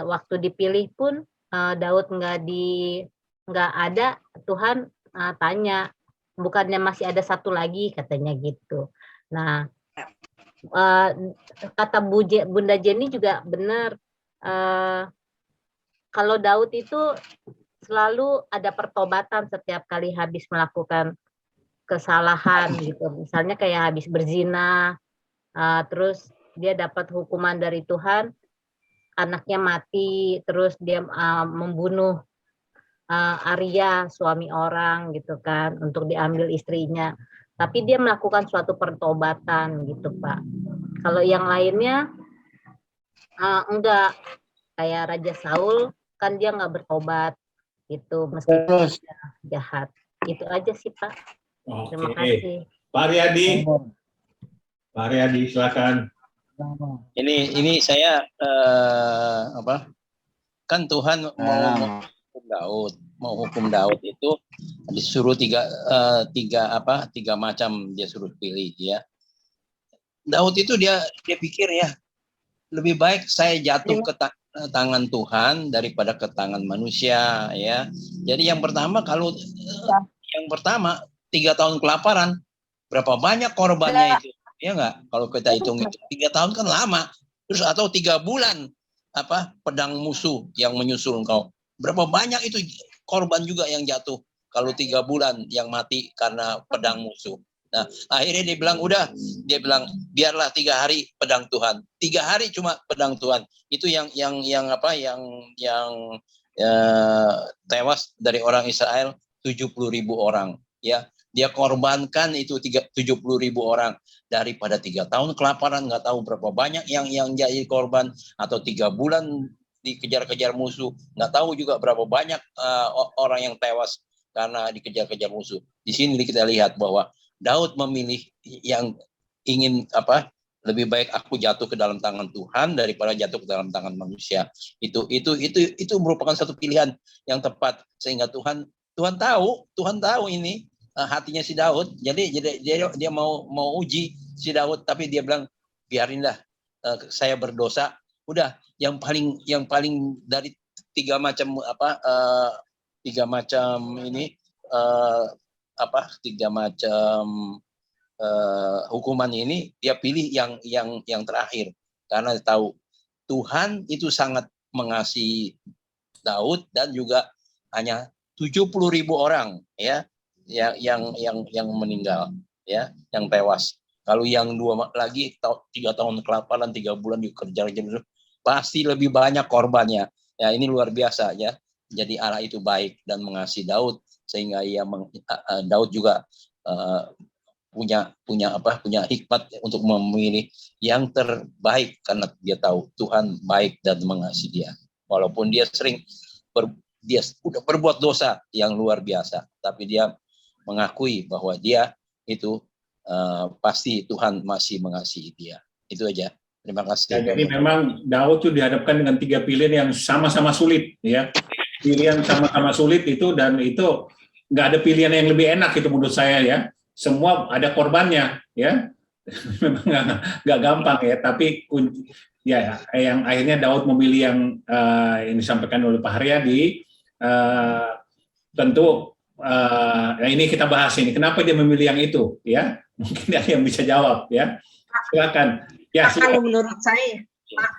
[SPEAKER 10] Waktu dipilih pun Daud nggak ada, Tuhan tanya, bukannya masih ada satu lagi katanya gitu. Nah, kata Bunda Jenny juga benar. Kalau Daud itu selalu ada pertobatan setiap kali habis melakukan kesalahan gitu. Misalnya kayak habis berzina, terus dia dapat hukuman dari Tuhan, anaknya mati, terus dia membunuh Arya, suami orang gitu kan, untuk diambil istrinya. Tapi dia melakukan suatu pertobatan gitu Pak. Kalau yang lainnya enggak, kayak Raja Saul kan dia nggak bertobat gitu meskipun jahat. Itu aja sih Pak. Terima kasih.
[SPEAKER 1] Pak Haryadi, silakan.
[SPEAKER 8] Ini saya kan Tuhan mau hukum Daud itu disuruh tiga macam dia suruh pilih ya. Daud itu dia pikir ya, lebih baik saya jatuh ke tangan Tuhan daripada ke tangan manusia ya. Jadi yang pertama
[SPEAKER 11] 3 tahun kelaparan, berapa banyak korbannya itu? Ya nggak? Kalau kita hitung itu 3 tahun kan lama. Terus atau 3 bulan pedang musuh yang menyusul engkau. Berapa banyak itu korban juga yang jatuh kalau 3 bulan yang mati karena pedang musuh. Nah, akhirnya dia bilang, biarlah 3 hari pedang Tuhan. 3 hari cuma pedang Tuhan. Itu yang tewas dari orang Israel 70.000 orang. Ya, dia korbankan itu 70.000 orang daripada 3 tahun kelaparan, nggak tahu berapa banyak yang jadi korban, atau 3 bulan dikejar-kejar musuh, nggak tahu juga berapa banyak orang yang tewas karena dikejar-kejar musuh. Di sini kita lihat bahwa Daud memilih yang ingin lebih baik aku jatuh ke dalam tangan Tuhan daripada jatuh ke dalam tangan manusia. Itu merupakan satu pilihan yang tepat, sehingga Tuhan tahu ini hatinya si Daud. Jadi dia mau uji si Daud, tapi dia bilang biarinlah saya berdosa. Udah, yang paling dari 3 macam hukuman ini, dia pilih yang terakhir karena tahu Tuhan itu sangat mengasihi Daud, dan juga hanya 70.000 orang ya yang meninggal, ya, yang tewas. Kalau yang 2 lagi 3 tahun kelaparan, 3 bulan dikejar-kejar, pasti lebih banyak korbannya. Ya, ini luar biasa ya. Jadi Allah itu baik dan mengasihi Daud, sehingga Daud juga punya hikmat untuk memilih yang terbaik, karena dia tahu Tuhan baik dan mengasihi dia. Walaupun dia sering dia udah berbuat dosa yang luar biasa, tapi dia mengakui bahwa dia itu pasti Tuhan masih mengasihi dia. Itu aja. Terima kasih.
[SPEAKER 1] Ya, jadi memang Daud itu dihadapkan dengan 3 pilihan yang sama-sama sulit, ya. Pilihan sama-sama sulit itu, dan itu nggak ada pilihan yang lebih enak itu menurut saya ya. Semua ada korbannya, ya. Memang nggak gampang ya. Tapi ya yang akhirnya Daud memilih yang disampaikan oleh Pak Haryadi, tentu ini kita bahas ini. Kenapa dia memilih yang itu, ya? Mungkin ada yang bisa jawab, ya. Silakan. Ya,
[SPEAKER 9] kalau menurut saya, Pak,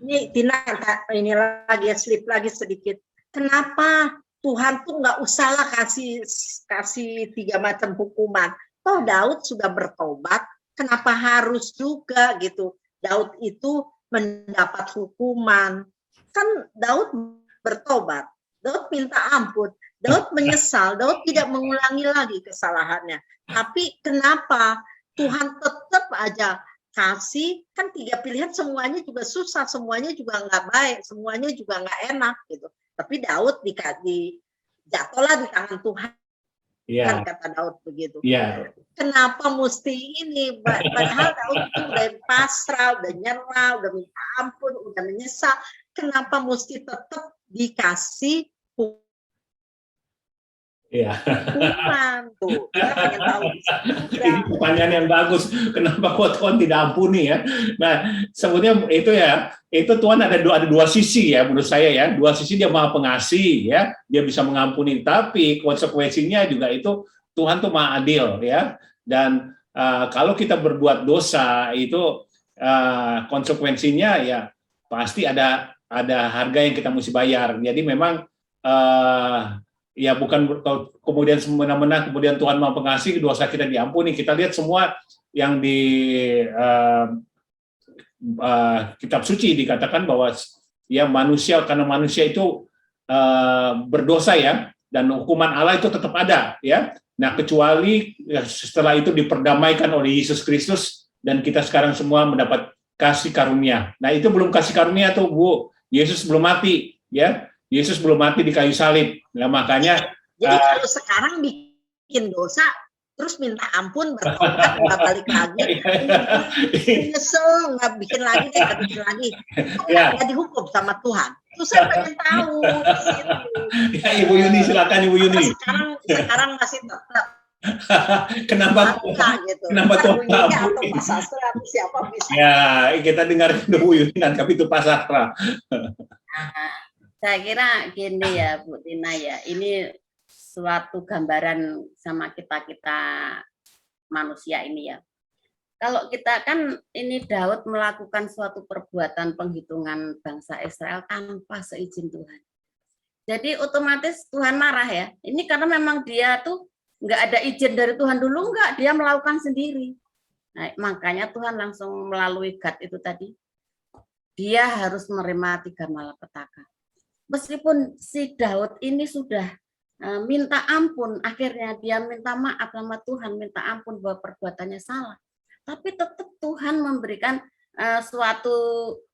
[SPEAKER 9] ini Tina, ini lagi slip lagi sedikit. Kenapa Tuhan tuh nggak usahlah kasih 3 macam hukuman? Toh Daud sudah bertobat, kenapa harus juga gitu? Daud itu mendapat hukuman. Kan Daud bertobat, Daud minta ampun, Daud menyesal, Daud tidak mengulangi lagi kesalahannya. Tapi kenapa Tuhan tetap aja kasih? Kan 3 pilihan semuanya juga susah, semuanya juga nggak baik, semuanya juga nggak enak gitu. Tapi Daud jatuhlah di tangan Tuhan, kan kata Daud begitu. Kenapa mesti ini? Padahal Daud itu udah pasrah, udah nyerah, udah minta ampun, udah menyesal. Kenapa mesti tetap dikasih hukuman tuh? Dia pengen tahu.
[SPEAKER 1] Ini pertanyaan yang bagus. Kenapa kok Tuhan tidak ampuni ya? Nah, sebetulnya itu ya, itu Tuhan ada 2 sisi ya menurut saya ya. 2 sisi, dia Maha Pengasih ya, dia bisa mengampuni, tapi konsekuensinya juga itu Tuhan tuh Maha Adil ya. Dan kalau kita berbuat dosa itu konsekuensinya ya pasti ada harga yang kita mesti bayar. Jadi memang ya bukan kemudian semena-mena kemudian Tuhan Maha Pengasih, dosa kita diampuni. Kita lihat semua yang di kitab suci dikatakan bahwa ya manusia, karena manusia itu berdosa ya, dan hukuman Allah itu tetap ada ya. Nah, kecuali ya, setelah itu diperdamaikan oleh Yesus Kristus dan kita sekarang semua mendapat kasih karunia. Nah, itu belum kasih karunia tuh, Bu. Yesus belum mati ya. Yesus belum mati di kayu salib. Nah, makanya
[SPEAKER 9] jadi kalau sekarang bikin dosa terus minta ampun, bertobat, nggak balik lagi, nyesel, nggak bikin lagi, nggak dihukum sama Tuhan. Itu saya pengen tahu.
[SPEAKER 1] Ya, Ibu Yuni, silakan Ibu Yuni.
[SPEAKER 9] Sekarang masih tetap.
[SPEAKER 1] Kenapa
[SPEAKER 9] gitu.
[SPEAKER 1] Kenapa Tuhan
[SPEAKER 9] atau Pak Sastra, siapa bisa?
[SPEAKER 1] Ya, kita dengar Ibu Yuni, tapi itu Pak Sastra.
[SPEAKER 2] Saya kira gini ya Bu Tina ya, ini suatu gambaran sama kita manusia ini ya. Kalau kita kan ini Daud melakukan suatu perbuatan penghitungan bangsa Israel tanpa seizin Tuhan. Jadi otomatis Tuhan marah ya. Ini karena memang dia tuh nggak ada izin dari Tuhan dulu, nggak, dia melakukan sendiri. Nah, makanya Tuhan langsung melalui Gad itu tadi, dia harus menerima 3 malapetaka. Meskipun si Daud ini sudah minta ampun, akhirnya dia minta maaf sama Tuhan, minta ampun bahwa perbuatannya salah. Tapi tetap Tuhan memberikan suatu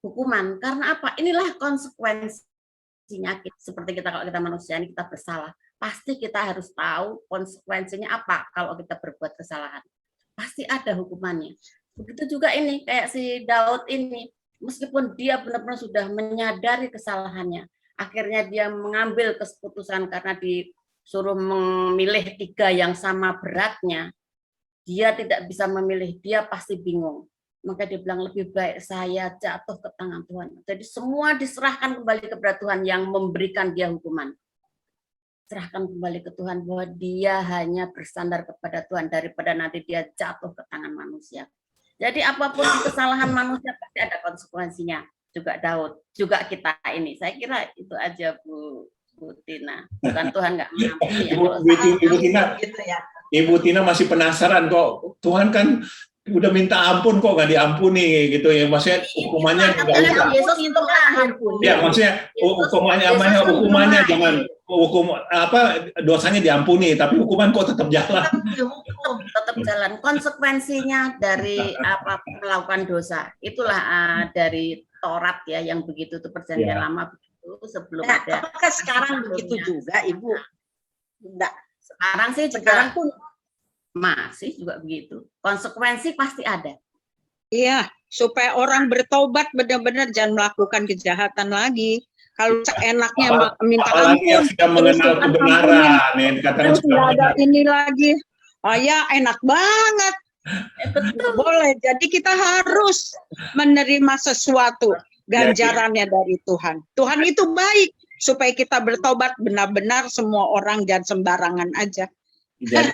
[SPEAKER 2] hukuman. Karena apa? Inilah konsekuensinya. Seperti kita, kalau kita manusia ini kita bersalah, pasti kita harus tahu konsekuensinya apa kalau kita berbuat kesalahan. Pasti ada hukumannya. Begitu juga ini, kayak si Daud ini, meskipun dia benar-benar sudah menyadari kesalahannya, akhirnya dia mengambil keputusan karena disuruh memilih 3 yang sama beratnya, dia tidak bisa memilih, dia pasti bingung. Maka dia bilang lebih baik saya jatuh ke tangan Tuhan. Jadi semua diserahkan kembali kepada Tuhan yang memberikan dia hukuman. Serahkan kembali ke Tuhan bahwa dia hanya bersandar kepada Tuhan daripada nanti dia jatuh ke tangan manusia. Jadi apapun kesalahan manusia pasti ada konsekuensinya. Juga Daud, juga kita ini. Saya kira itu aja Bu Tina. Bukan Tuhan nggak mengampuni.
[SPEAKER 1] Ibu Tina masih penasaran kok, Tuhan kan udah minta ampun kok nggak diampuni gitu ya, maksudnya hukumannya nggak usah.
[SPEAKER 2] Yesus itu ampun.
[SPEAKER 1] Ya maksudnya hukumannya jangan hukum apa dosanya diampuni, tapi hukuman kok tetap jalan.
[SPEAKER 2] Tetap jalan. Konsekuensinya dari apa melakukan dosa itulah dari Taurat ya yang begitu itu perjanjian lama begitu sebelum ada.
[SPEAKER 9] Apakah sekarang begitu juga Ibu? Enggak.
[SPEAKER 2] Sekarang sih sekarang pun masih juga begitu. Konsekuensi pasti ada.
[SPEAKER 4] Iya, supaya orang bertobat benar-benar jangan melakukan kejahatan lagi. Kalau enaknya minta
[SPEAKER 1] apalagi yang sudah mengenal kebenaran,
[SPEAKER 4] terus nggak ada ini lagi. Oh ya, enak banget. Boleh. Jadi kita harus menerima sesuatu ganjarannya dari Tuhan. Tuhan itu baik. Supaya kita bertobat benar-benar semua orang jangan sembarangan aja.
[SPEAKER 1] Jadi,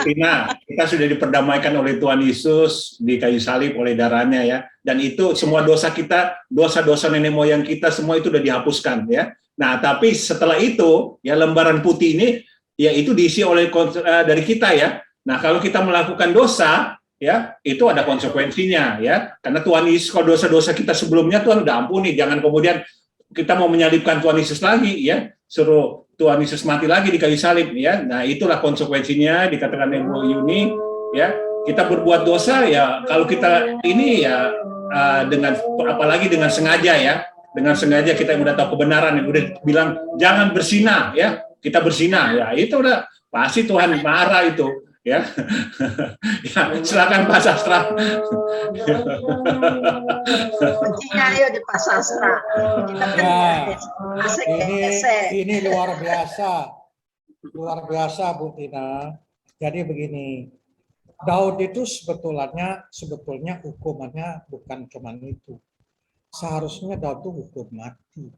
[SPEAKER 1] Tina, kita sudah diperdamaikan oleh Tuhan Yesus di kayu salib oleh darahnya ya. Dan itu semua dosa kita, dosa-dosa nenek moyang kita semua itu sudah dihapuskan ya. Nah, tapi setelah itu ya lembaran putih ini ya itu diisi oleh dari kita ya. Nah, kalau kita melakukan dosa ya, itu ada konsekuensinya ya. Karena Tuhan Yesus kalau dosa-dosa kita sebelumnya Tuhan udah ampuni, jangan kemudian kita mau menyalibkan Tuhan Yesus lagi ya, suruh Tuhan Yesus mati lagi di kayu salib ya. Nah, itulah konsekuensinya dikatakan Ibu Yuni ya. Kita berbuat dosa ya kalau kita ini ya dengan apalagi dengan sengaja ya. Dengan sengaja kita udah tahu kebenaran, udah bilang jangan bersinah ya. Kita bersinah ya. Itu udah pasti Tuhan marah itu ya. Ya, silakan Pak Sastra.
[SPEAKER 9] Ayo di Pak Sastra.
[SPEAKER 3] Ini luar biasa Bu Tina. Jadi begini, Daud itu sebetulnya hukumannya bukan cuma itu. Seharusnya Daud itu hukum mati.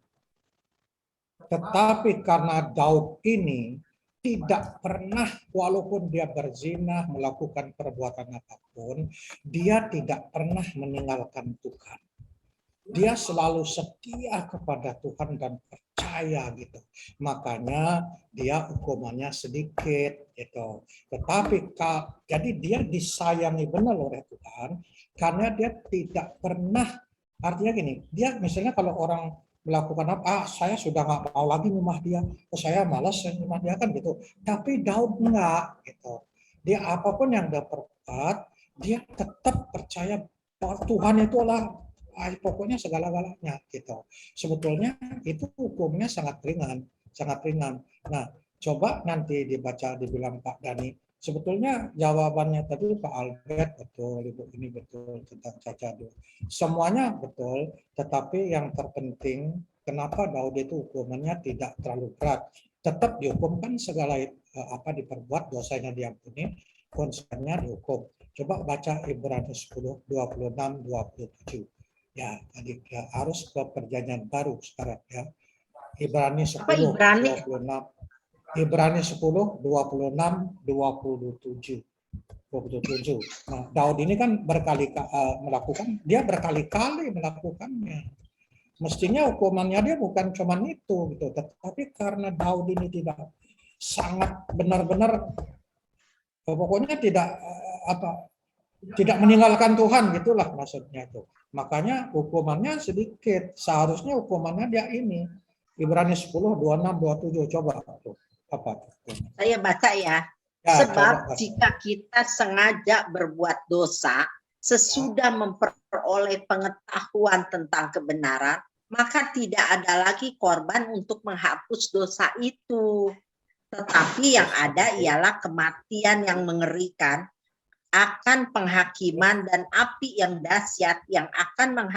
[SPEAKER 3] Tetapi karena Daud ini tidak pernah, walaupun dia berzina, melakukan perbuatan apapun, dia tidak pernah meninggalkan Tuhan. Dia selalu setia kepada Tuhan dan percaya gitu. Makanya dia hukumannya sedikit gitu. Tetapi jadi dia disayangi benar oleh Tuhan karena dia tidak pernah, artinya gini, dia misalnya kalau orang melakukan apa, saya sudah nggak mau lagi nyembah dia, saya malas nyembah dia kan gitu. Tapi Daud enggak gitu. Dia apapun yang dia perbuat, dia tetap percaya bahwa Tuhan itu adalah pokoknya segala-galanya gitu. Sebetulnya itu hukumnya sangat ringan, sangat ringan. Nah, coba nanti dibilang Pak Dhani. Sebetulnya jawabannya tadi Pak Albert betul, Ibu ini betul tentang Cacadu. Semuanya betul, tetapi yang terpenting kenapa Daud itu hukumannya tidak terlalu berat. Tetap dihukumkan segala apa diperbuat, dosanya diampuni, konsekuensinya dihukum. Coba baca Ibrani 10, 26, 27. Ya, tadi ya, harus ke perjanjian baru sekarang ya. Ibrani 10, 26. Ibrani 10, 26, 27. Nah, Daud ini kan berkali-kali melakukannya. Mestinya hukumannya dia bukan cuma itu gitu, tetapi karena Daud ini tidak sangat benar-benar pokoknya tidak meninggalkan Tuhan, gitulah maksudnya itu. Makanya hukumannya sedikit. Seharusnya hukumannya dia ini. Ibrani 10, 26, 27. Coba tuh. Apa?
[SPEAKER 9] Saya baca ya. Sebab jika kita sengaja berbuat dosa sesudah memperoleh pengetahuan tentang kebenaran, maka tidak ada lagi korban untuk menghapus dosa itu. Tetapi yang ada ialah kematian yang mengerikan, akan penghakiman dan api yang dahsyat yang akan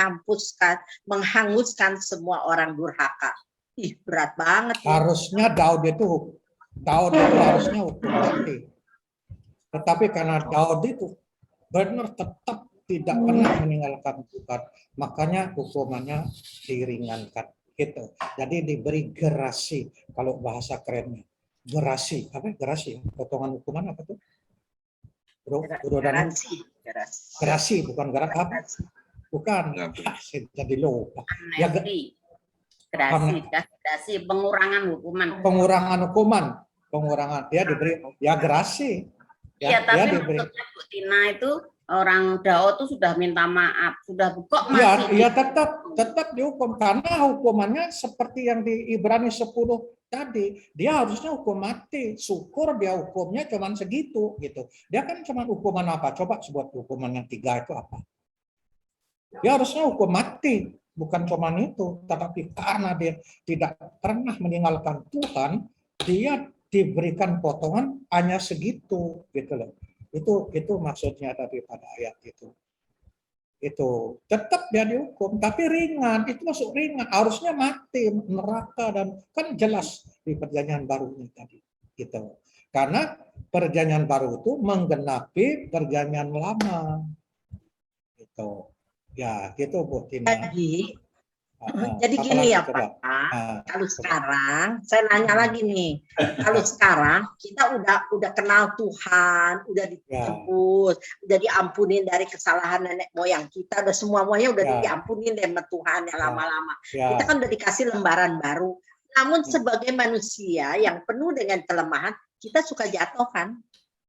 [SPEAKER 9] menghanguskan semua orang durhaka. Ih, berat banget.
[SPEAKER 3] Harusnya Daud itu harusnya hukum mati. Tetapi karena Daud itu benar tetap tidak pernah meninggalkan Tuhan, makanya hukumannya diringankan. Gitu. Jadi diberi gerasi, kalau bahasa kerennya. Gerasi, apa gerasi? Potongan hukuman apa tuh? Gerasi, bukan gerak apa? Bukan. Jadi lupa. Ya,
[SPEAKER 2] gerasi, pengurangan hukuman.
[SPEAKER 3] Pengurangan. Dia diberi ya gerasi.
[SPEAKER 2] Iya, tapi maksudnya Bu Tina itu orang Daud itu sudah minta maaf, sudah kok masih.
[SPEAKER 3] Iya, tetap dihukum karena hukumannya seperti yang di Ibrani 10 tadi, dia harusnya hukum mati. Syukur dia hukumnya cuma segitu gitu. Dia kan cuma hukuman apa? Coba sebut hukuman yang 3 itu apa? Dia harusnya hukum mati, bukan cuma itu, tetapi karena dia tidak pernah meninggalkan Tuhan, dia diberikan potongan hanya segitu gitu loh. Itu maksudnya daripada ayat itu. Itu tetap dia dihukum, tapi ringan. Itu masuk ringan. Harusnya mati, neraka, dan kan jelas di Perjanjian Baru ini tadi. Gitu. Karena Perjanjian Baru itu menggenapi Perjanjian Lama. Gitu. Ya, gitu Bu Tina.
[SPEAKER 9] Jadi gini ya Pak, kalau sekarang saya nanya lagi nih, kalau sekarang kita udah kenal Tuhan, udah ditebus, udah diampunin dari kesalahan nenek moyang kita, udah semuanya udah diampunin sama Tuhan ya lama-lama. Kita kan udah dikasih lembaran baru. Namun sebagai manusia yang penuh dengan kelemahan, kita suka jatuh kan?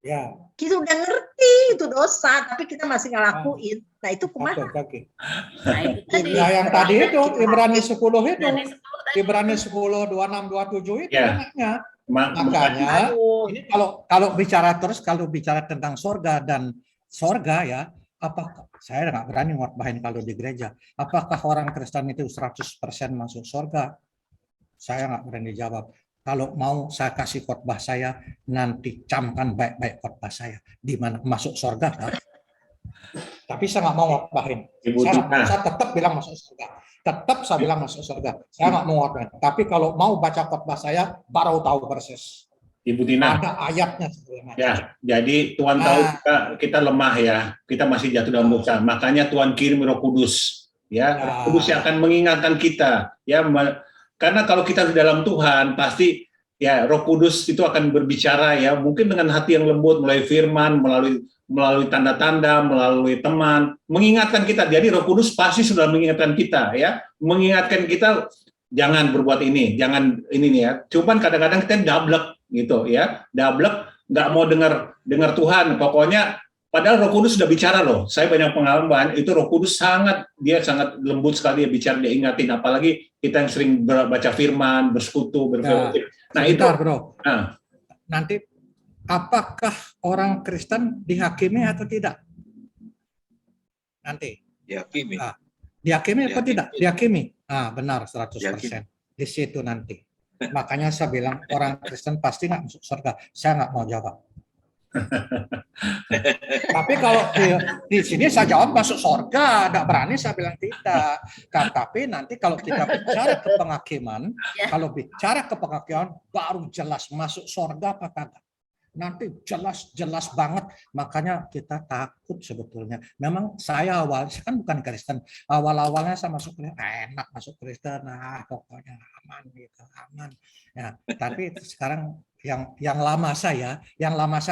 [SPEAKER 3] Ya.
[SPEAKER 9] Kita udah ngerti itu dosa, tapi kita masih ngelakuin. Nah itu kumaha?
[SPEAKER 3] Nah, yang tadi itu Ibrani 10 itu, Ibrani 10, 26, 27 itu anaknya. Makanya ini kalau bicara tentang sorga dan sorga ya, apakah saya nggak berani ngotbahin kalau di gereja. Apakah orang Kristen itu 100% masuk sorga? Saya nggak berani jawab. Kalau mau saya kasih khotbah saya, nanti camkan baik-baik khotbah saya. Di mana masuk surga kan? Tapi saya nggak mau khotbahin. Saya tetap bilang masuk surga. Tetap saya bilang masuk surga. Saya nggak mau khotbahin. Tapi kalau mau baca khotbah saya, baru tahu persis.
[SPEAKER 1] Ibu Tina.
[SPEAKER 3] Ada ayatnya.
[SPEAKER 1] Ya, jadi Tuhan tahu kita lemah ya. Kita masih jatuh dalam dosa. Makanya Tuhan kirim Roh Kudus. Ya, Roh Kudus yang akan mengingatkan kita. Ya, karena kalau kita di dalam Tuhan, pasti ya Roh Kudus itu akan berbicara ya, mungkin dengan hati yang lembut, melalui firman, melalui tanda-tanda, melalui teman, mengingatkan kita. Jadi Roh Kudus pasti sudah mengingatkan kita ya, mengingatkan kita jangan berbuat ini, jangan ini nih ya. Cuman kadang-kadang kita dablek gitu ya, dablek, nggak mau dengar Tuhan. Pokoknya padahal Roh Kudus sudah bicara loh. Saya banyak pengalaman itu Roh Kudus sangat lembut sekali dia bicara, dia ingatin. Apalagi kita yang sering baca firman, bersekutu, berfellowship. Nah itu,
[SPEAKER 3] bro. Nanti apakah orang Kristen dihakimi atau tidak? Nanti.
[SPEAKER 11] Dihakimi.
[SPEAKER 3] Dihakimi atau tidak? Dihakimi. Benar 100%. Di situ nanti. Makanya saya bilang orang Kristen pasti nggak masuk surga. Saya nggak mau jawab. Tapi kalau di sini saya jawab masuk surga, tidak berani saya bilang tidak. Tapi nanti kalau kita bicara ke penghakiman, baru jelas masuk surga apa kagak. Nanti jelas banget, makanya kita takut sebetulnya. Memang saya kan bukan Kristen, awalnya saya masuk enak masuk Kristen, pokoknya aman gitu, aman. Ya, tapi sekarang yang lama saya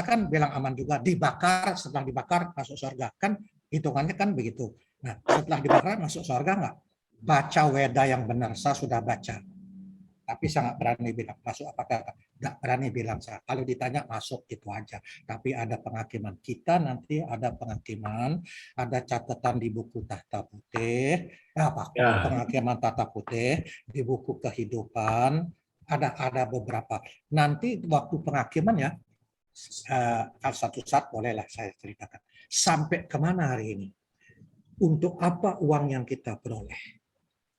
[SPEAKER 3] kan bilang aman juga, dibakar, setelah dibakar masuk surga, kan hitungannya kan begitu. Nah, setelah dibakar masuk surga nggak? Baca Weda yang benar, saya sudah baca. Tapi sangat berani bilang masuk apa kagak? Nggak berani bilang saya. Kalau ditanya masuk itu aja. Tapi ada penghakiman kita nanti, ada penghakiman, ada catatan di buku Tahta Putih, penghakiman Tahta Putih, di buku kehidupan, ada beberapa. Nanti waktu penghakiman ya, satu saat bolehlah saya ceritakan. Sampai kemana hari ini? Untuk apa uang yang kita peroleh?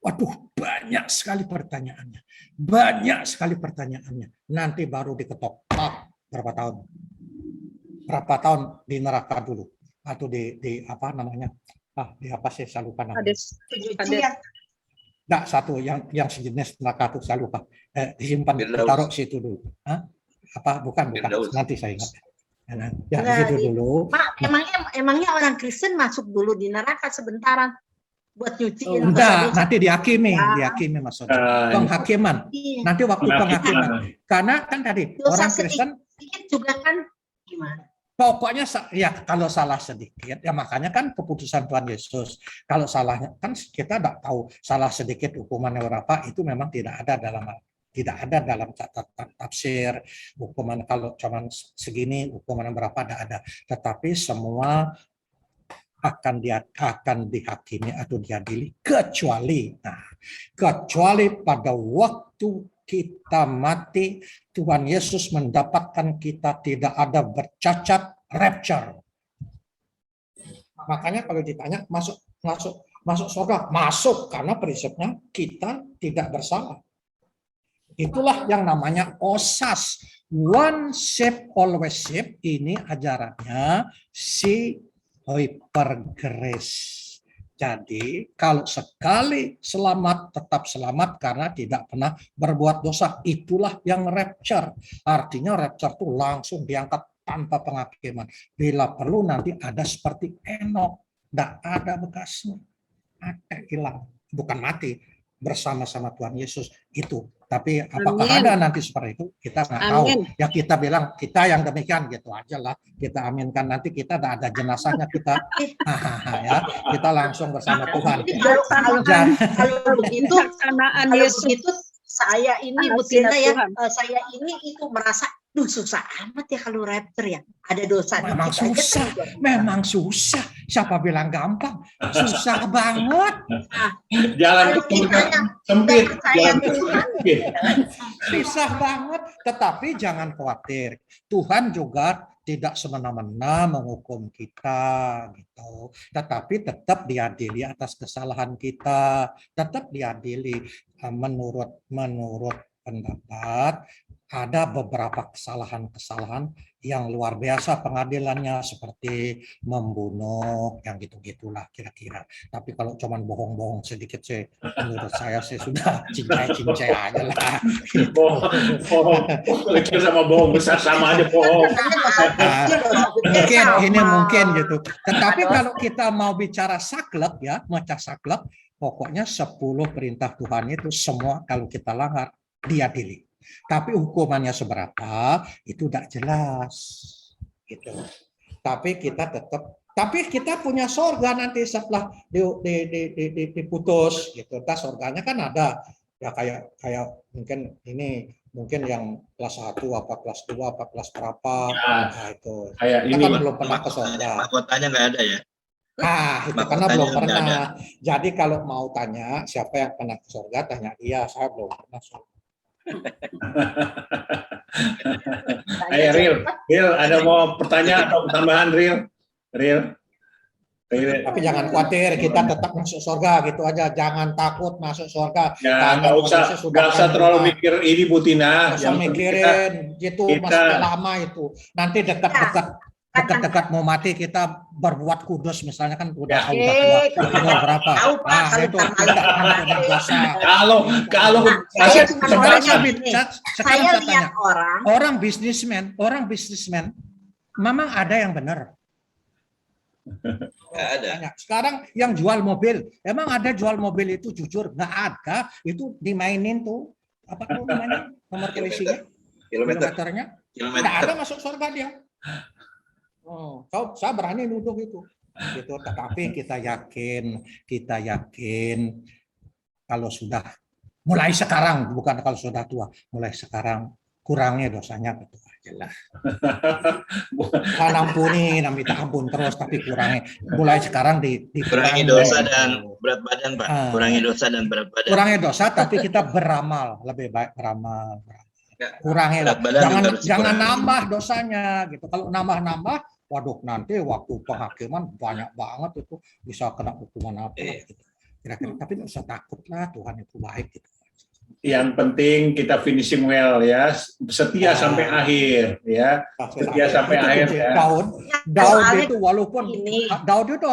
[SPEAKER 3] Waduh, banyak sekali pertanyaannya. Banyak sekali pertanyaannya. Nanti baru diketok. Berapa tahun? Berapa tahun di neraka dulu? Atau di apa namanya? Di apa sih? Saya lupa namanya. Enggak, satu yang sejenis neraka itu saya lupa. Disimpan, ditaruh situ dulu. Apa? Bukan. Nanti saya ingat. Ya, situ dulu.
[SPEAKER 9] Pak, emangnya orang Kristen masuk dulu di neraka sebentaran buat nyuciin.
[SPEAKER 3] Enggak, nanti dihakimi maksudnya. Penghakiman. Nanti waktu penghakiman. Karena kan tadi
[SPEAKER 9] dosa
[SPEAKER 3] orang Kristen
[SPEAKER 9] sedikit juga kan gimana?
[SPEAKER 3] Pokoknya ya kalau salah sedikit ya makanya kan keputusan Tuhan Yesus. Kalau salahnya kan kita tidak tahu salah sedikit hukumannya berapa, itu memang tidak ada dalam catatan tafsir. Hukuman kalau cuma segini hukuman berapa tidak ada. Tetapi semua akan dihakimi atau diadili kecuali pada waktu kita mati Tuhan Yesus mendapatkan kita tidak ada bercacat, rapture. Makanya kalau ditanya masuk surga, masuk karena prinsipnya kita tidak bersalah. Itulah yang namanya OSAS, one ship always ship. Ini ajarannya si Hyper Grace. Jadi kalau sekali selamat tetap selamat karena tidak pernah berbuat dosa. Itulah yang rapture. Artinya rapture itu langsung diangkat tanpa penghakiman. Bila perlu nanti ada seperti Enok, tidak ada bekasnya, ada hilang, bukan mati bersama-sama Tuhan Yesus itu. Tapi apakah ada nanti seperti itu? Kita nggak tahu. Ya kita bilang kita yang demikian gitu aja lah. Kita aminkan nanti kita ada jenazahnya kita, ya kita langsung bersama Tuhan.
[SPEAKER 9] Kalau begitu, saya ini saya ini itu merasa, susah amat ya kalau rapture ya. Ada dosa.
[SPEAKER 3] Memang susah. Siapa bilang gampang? Susah banget.
[SPEAKER 1] Jalan sempit.
[SPEAKER 3] Susah banget. Tetapi jangan khawatir. Tuhan juga tidak semena-mena menghukum kita, gitu. Tetapi tetap diadili atas kesalahan kita. Tetap diadili menurut pendapat. Ada beberapa kesalahan-kesalahan yang luar biasa pengadilannya seperti membunuh, yang gitu-gitulah kira-kira. Tapi kalau cuman bohong-bohong sedikit sih, menurut saya sih sudah cincai-cincai aja lah.
[SPEAKER 1] Bohong kecil sama bohong besar sama aja bohong.
[SPEAKER 3] Mungkin gitu. Tetapi kalau kita mau bicara saklek ya, macam saklek, pokoknya 10 perintah Tuhan itu semua kalau kita langgar diadili. Tapi hukumannya seberapa itu tidak jelas gitu. Tapi kita punya surga nanti setelah diputus gitu. Nah, surganya kan ada ya kayak mungkin yang kelas 1 apa kelas 2 apa kelas berapa. Nah, itu
[SPEAKER 11] kayak
[SPEAKER 3] kita
[SPEAKER 11] ini
[SPEAKER 3] kan belum pernah ke surga.
[SPEAKER 11] Mahkotanya nggak ada ya.
[SPEAKER 3] Itu karena belum pernah. Jadi kalau mau tanya siapa yang pernah ke surga, tanya dia. Saya belum pernah surga.
[SPEAKER 1] Ayo Real, ada mau pertanyaan atau tambahan Real?
[SPEAKER 3] Tapi jangan khawatir, kita tetap masuk surga gitu aja. Jangan takut masuk surga.
[SPEAKER 1] Ya, nggak usah terlalu mikir ini Bu Tina.
[SPEAKER 3] Nggak usah mikirin, itu masih lama itu. Nanti dekat mau mati kita berbuat kudus misalnya kan udah berapa? Itu kalau
[SPEAKER 9] saya lihat
[SPEAKER 3] orang bisnismen, memang ada yang benar.
[SPEAKER 11] Ada.
[SPEAKER 3] Sekarang yang jual mobil, emang ada jual mobil itu jujur? Nggak ada, itu dimainin tuh apa tuh namanya nomor polisinya? kilometernya. Tidak ada masuk surga dia. Oh, saya berani nuduh itu. Gitu. Tetapi kita yakin kalau sudah mulai sekarang, bukan kalau sudah tua, mulai sekarang kurangnya dosanya betul aja lah. Bukan ampuni, minta ampun terus, tapi kurangi. Mulai sekarang
[SPEAKER 12] kurangi dosa dan berat badan, Pak. Kurangi dosa dan berat badan.
[SPEAKER 3] Kurangi dosa, tapi kita beramal, lebih baik beramal. Kurangi lah. Jangan nambah dosanya gitu. Kalau nambah, waduh nanti waktu penghakiman banyak banget itu bisa kena hukuman apa gitu. Kira-kira, tapi nggak usah takut lah, Tuhan itu baik gitu.
[SPEAKER 1] Yang penting kita finishing well ya, setia sampai akhir ya, setia sampai akhir ya.
[SPEAKER 3] Daud itu walaupun Daud itu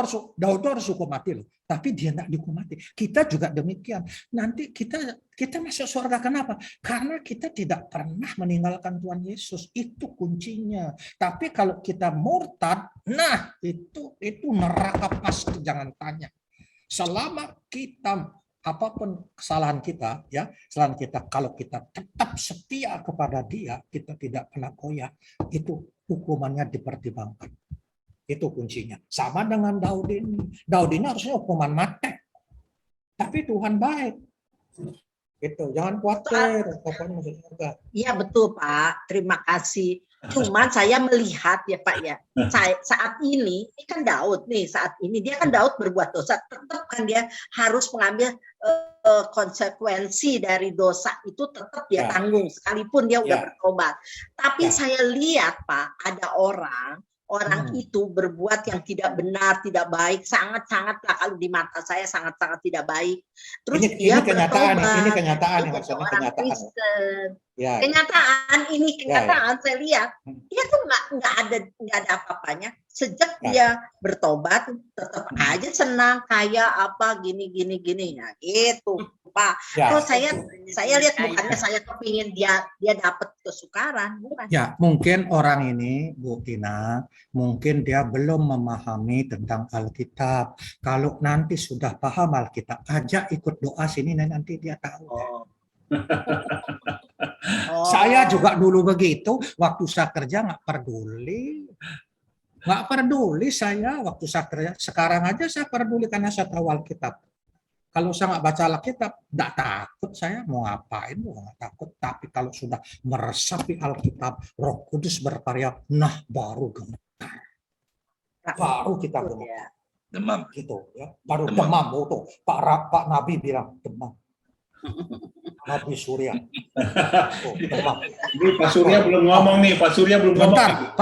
[SPEAKER 3] harus hukum mati loh, tapi dia tidak dihukum mati. Kita juga demikian. Nanti kita masuk surga kenapa? Karena kita tidak pernah meninggalkan Tuhan Yesus, itu kuncinya. Tapi kalau kita murtad, nah itu neraka pasti, jangan tanya. Selama kita apapun kesalahan kita, kalau kita tetap setia kepada Dia, kita tidak pernah goyah, itu hukumannya dipertimbangkan. Itu kuncinya. Sama dengan Daud ini. Daud ini harusnya hukuman mati, tapi Tuhan baik. Itu jangan khawatir, pokoknya masuk surga.
[SPEAKER 9] Iya betul Pak, terima kasih. Cuman saya melihat ya Pak ya, saat ini kan Daud nih, saat ini dia kan Daud berbuat dosa, tetap kan dia harus mengambil konsekuensi dari dosa itu, tetap dia tanggung sekalipun dia udah bertobat. Tapi saya lihat Pak, ada orang itu berbuat yang tidak benar, tidak baik, sangat-sangatlah kalau di mata saya sangat-sangat tidak baik. Terus dia bertobat.
[SPEAKER 3] Ini kenyataan yang maksudnya kenyataan.
[SPEAKER 9] Kenyataan saya lihat dia tuh nggak ada apa-apanya. Sejak dia bertobat tetap aja senang, kaya apa gini ya gitu Pak. Terus saya lihat bukannya saya kepingin dia dapat kesukaran, bukan.
[SPEAKER 3] Ya mungkin orang ini Bu Tina, mungkin dia belum memahami tentang Alkitab. Kalau nanti sudah paham Alkitab, ajak ikut doa sini nanti dia tahu. Saya juga dulu begitu, waktu saya kerja nggak peduli saya waktu saya kerja. Sekarang aja saya peduli karena saya tahu Alkitab. Kalau saya nggak baca Alkitab, nggak takut saya mau ngapain, nggak takut. Tapi kalau sudah meresapi Alkitab, Roh Kudus berkarya, nah baru gemetar. Baru kita gemetar.
[SPEAKER 12] Demam.
[SPEAKER 3] Gitu ya. Baru demam. Tuh. Pak Nabi bilang demam. Nabi Surya.
[SPEAKER 1] Ini Pak Surya belum ngomong nih, Pak Surya belum ngomong.
[SPEAKER 3] Bentar,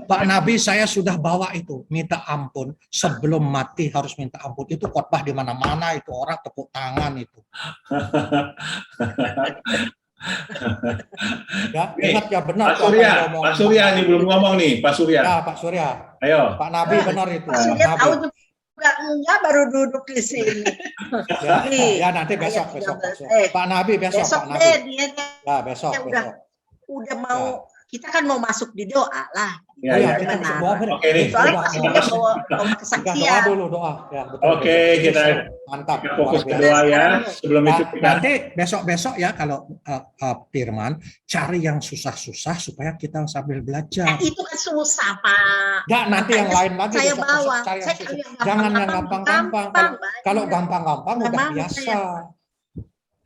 [SPEAKER 3] Pak Nabi saya sudah bawa itu, minta ampun sebelum mati harus minta ampun. Itu khotbah di mana-mana, itu orang tepuk tangan itu. Ya, ingat ya benar.
[SPEAKER 1] Pak Surya ini belum ngomong nih, Pak Surya.
[SPEAKER 3] Ya, Pak Surya.
[SPEAKER 1] Ayo.
[SPEAKER 3] Pak Nabi benar itu.
[SPEAKER 9] Pak Surya tahu juga enggak, baru duduk di sini.
[SPEAKER 3] Ya nanti besok. Pak Nabi besok. Pak Nabi. Ya besok.
[SPEAKER 9] Udah mau, kita kan mau masuk di doa lah.
[SPEAKER 1] Ya.
[SPEAKER 9] Oke nih. Soalnya Pak Surya mau kesaksian.
[SPEAKER 3] Doa dulu doa. Ya,
[SPEAKER 1] oke, kita
[SPEAKER 3] mantap.
[SPEAKER 1] Fokus ke doa ya. Sebelum itu kita
[SPEAKER 3] nanti besok ya kalau Firman cari yang susah-susah supaya kita sambil belajar.
[SPEAKER 9] Itu kan susah Pak.
[SPEAKER 3] Enggak, nanti yang lain lagi.
[SPEAKER 9] Saya bawa.
[SPEAKER 3] Jangan yang gampang-gampang. Kalau gampang-gampang udah biasa.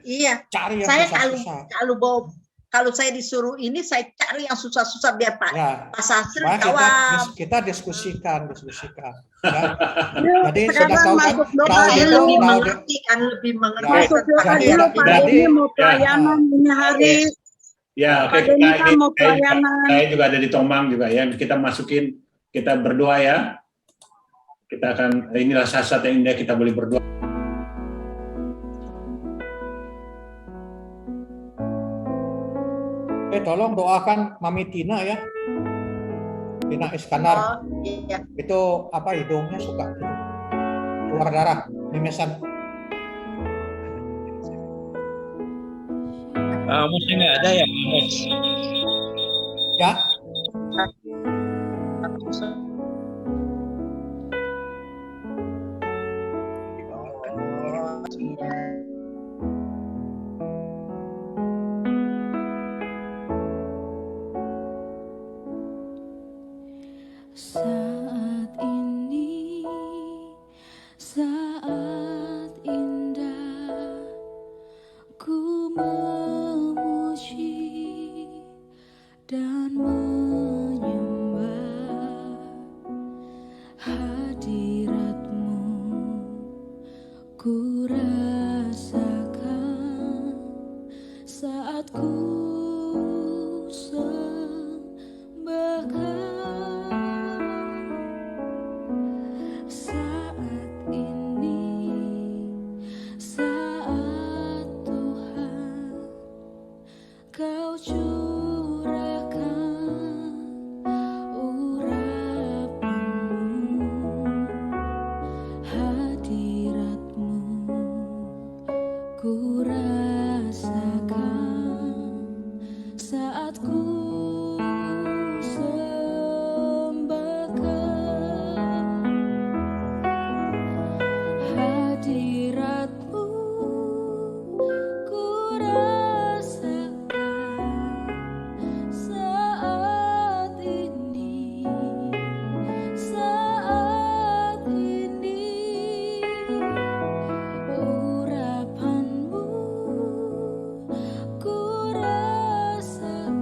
[SPEAKER 9] Iya.
[SPEAKER 3] Cari yang
[SPEAKER 9] saya
[SPEAKER 3] susah-susah.
[SPEAKER 9] Kalau saya disuruh ini, saya cari yang susah-susah biar Pak Sastri
[SPEAKER 3] jawab. Kita diskusikan. Ya. Jadi sudah tahu kan,
[SPEAKER 9] saya lebih mengerti kan, lebih mengerti.
[SPEAKER 3] Jadi
[SPEAKER 4] mau pelayanan ini hari.
[SPEAKER 1] Ya, oke, saya juga ada di Tomang juga ya. Kita masukin, kita berdoa ya. Kita akan, inilah saat-saat yang indah kita boleh berdoa.
[SPEAKER 3] Tolong doakan Mami Tina ya. Tina Iskandar.
[SPEAKER 9] Iya.
[SPEAKER 3] Itu apa, hidungnya suka keluar darah, mimesan.
[SPEAKER 12] Mesti nggak ada ya, Mas?
[SPEAKER 3] Ya.
[SPEAKER 13] memuji dan menyembah hadirat-Mu, ku rasakan saat ku sembahkan. Saat ini, saat Tuhan Kau curahkan urapan-Mu, hadirat-Mu, ku rasakan saat ku sembahkan. Hadirat-Mu ku rasakan saat ini, saat ini. Urapan-Mu ku rasakan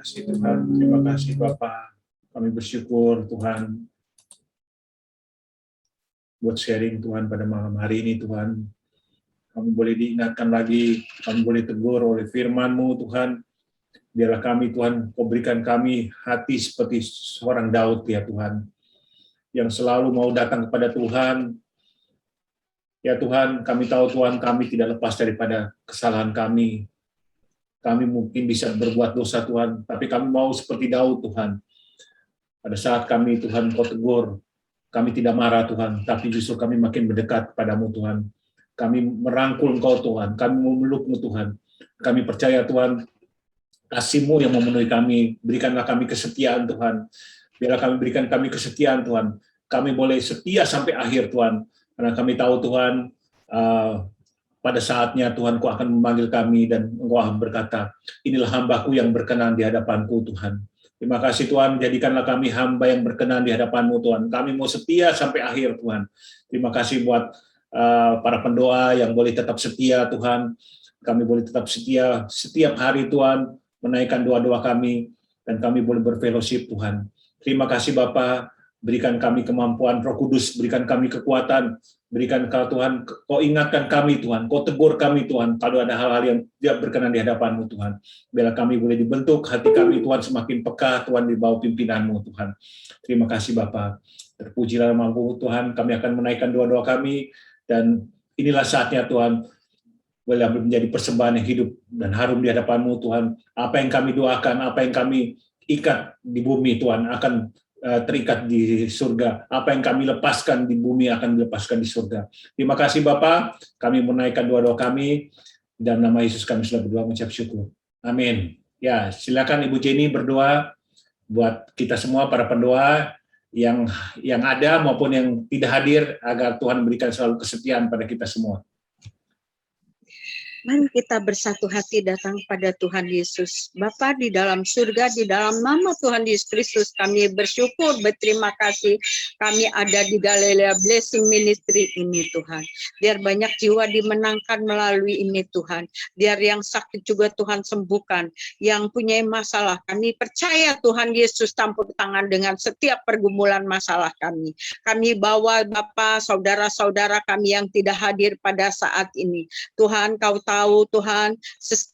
[SPEAKER 1] kasih Tuhan, terima kasih Bapa. Kami bersyukur Tuhan buat sharing Tuhan pada malam hari ini Tuhan. Kami boleh diingatkan lagi, kami boleh tegur oleh firman-Mu Tuhan. Biarlah kami Tuhan, Kau berikan kami hati seperti seorang Daud ya Tuhan, yang selalu mau datang kepada Tuhan. Ya Tuhan, kami tahu Tuhan, kami tidak lepas daripada kesalahan kami. Kami mungkin bisa berbuat dosa Tuhan, tapi kami mau seperti Daud Tuhan. Pada saat kami Tuhan Kau tegur, kami tidak marah Tuhan, tapi justru kami makin mendekat padamu Tuhan. Kami merangkul Engkau Tuhan, kami memeluk-Mu Tuhan. Kami percaya Tuhan, kasih-Mu yang memenuhi kami. Berikanlah kami kesetiaan Tuhan. Biarlah kami berikan kami kesetiaan Tuhan. Kami boleh setia sampai akhir Tuhan. Karena kami tahu Tuhan, pada saatnya Tuhan Kau akan memanggil kami dan Engkau akan berkata, inilah hambaku yang berkenan di hadapanku Tuhan. Terima kasih Tuhan, jadikanlah kami hamba yang berkenan di hadapan-Mu Tuhan. Kami mau setia sampai akhir Tuhan. Terima kasih buat para pendoa yang boleh tetap setia Tuhan. Kami boleh tetap setia setiap hari Tuhan, menaikkan doa-doa kami, dan kami boleh berfellowship Tuhan. Terima kasih Bapa, berikan kami kemampuan Roh Kudus, berikan kami kekuatan, berikan Kau Tuhan, Kau ingatkan kami Tuhan, Kau tegur kami Tuhan, kalau ada hal-hal yang tidak berkenan di hadapan-Mu Tuhan. Biarlah kami boleh dibentuk, hati kami Tuhan semakin peka Tuhan di bawah pimpinan-Mu Tuhan. Terima kasih Bapa. Terpujilah nama-Mu Tuhan, kami akan menaikkan doa-doa kami, dan inilah saatnya Tuhan, boleh menjadi persembahan yang hidup dan harum di hadapan-Mu Tuhan. Apa yang kami doakan, apa yang kami ikat di bumi Tuhan, akan terikat di surga. Apa yang kami lepaskan di bumi akan dilepaskan di surga. Terima kasih Bapa, kami menaikkan doa-doa kami, dalam nama Yesus kami sudah berdoa mengucap syukur. Amin. Ya, silakan Ibu Jenny berdoa buat kita semua para pendoa yang ada maupun yang tidak hadir, agar Tuhan berikan selalu kesetiaan pada kita semua.
[SPEAKER 4] Mari kita bersatu hati datang pada Tuhan Yesus. Bapa di dalam surga, di dalam nama Tuhan Yesus Kristus, kami bersyukur, berterima kasih. Kami ada di Galilea Blessing Ministry ini Tuhan. Biar banyak jiwa dimenangkan melalui ini Tuhan. Biar yang sakit juga Tuhan sembuhkan. Yang punya masalah, kami percaya Tuhan Yesus campur tangan dengan setiap pergumulan masalah kami. Kami bawa Bapa, saudara-saudara kami yang tidak hadir pada saat ini. Tuhan, Kau tahu Tuhan,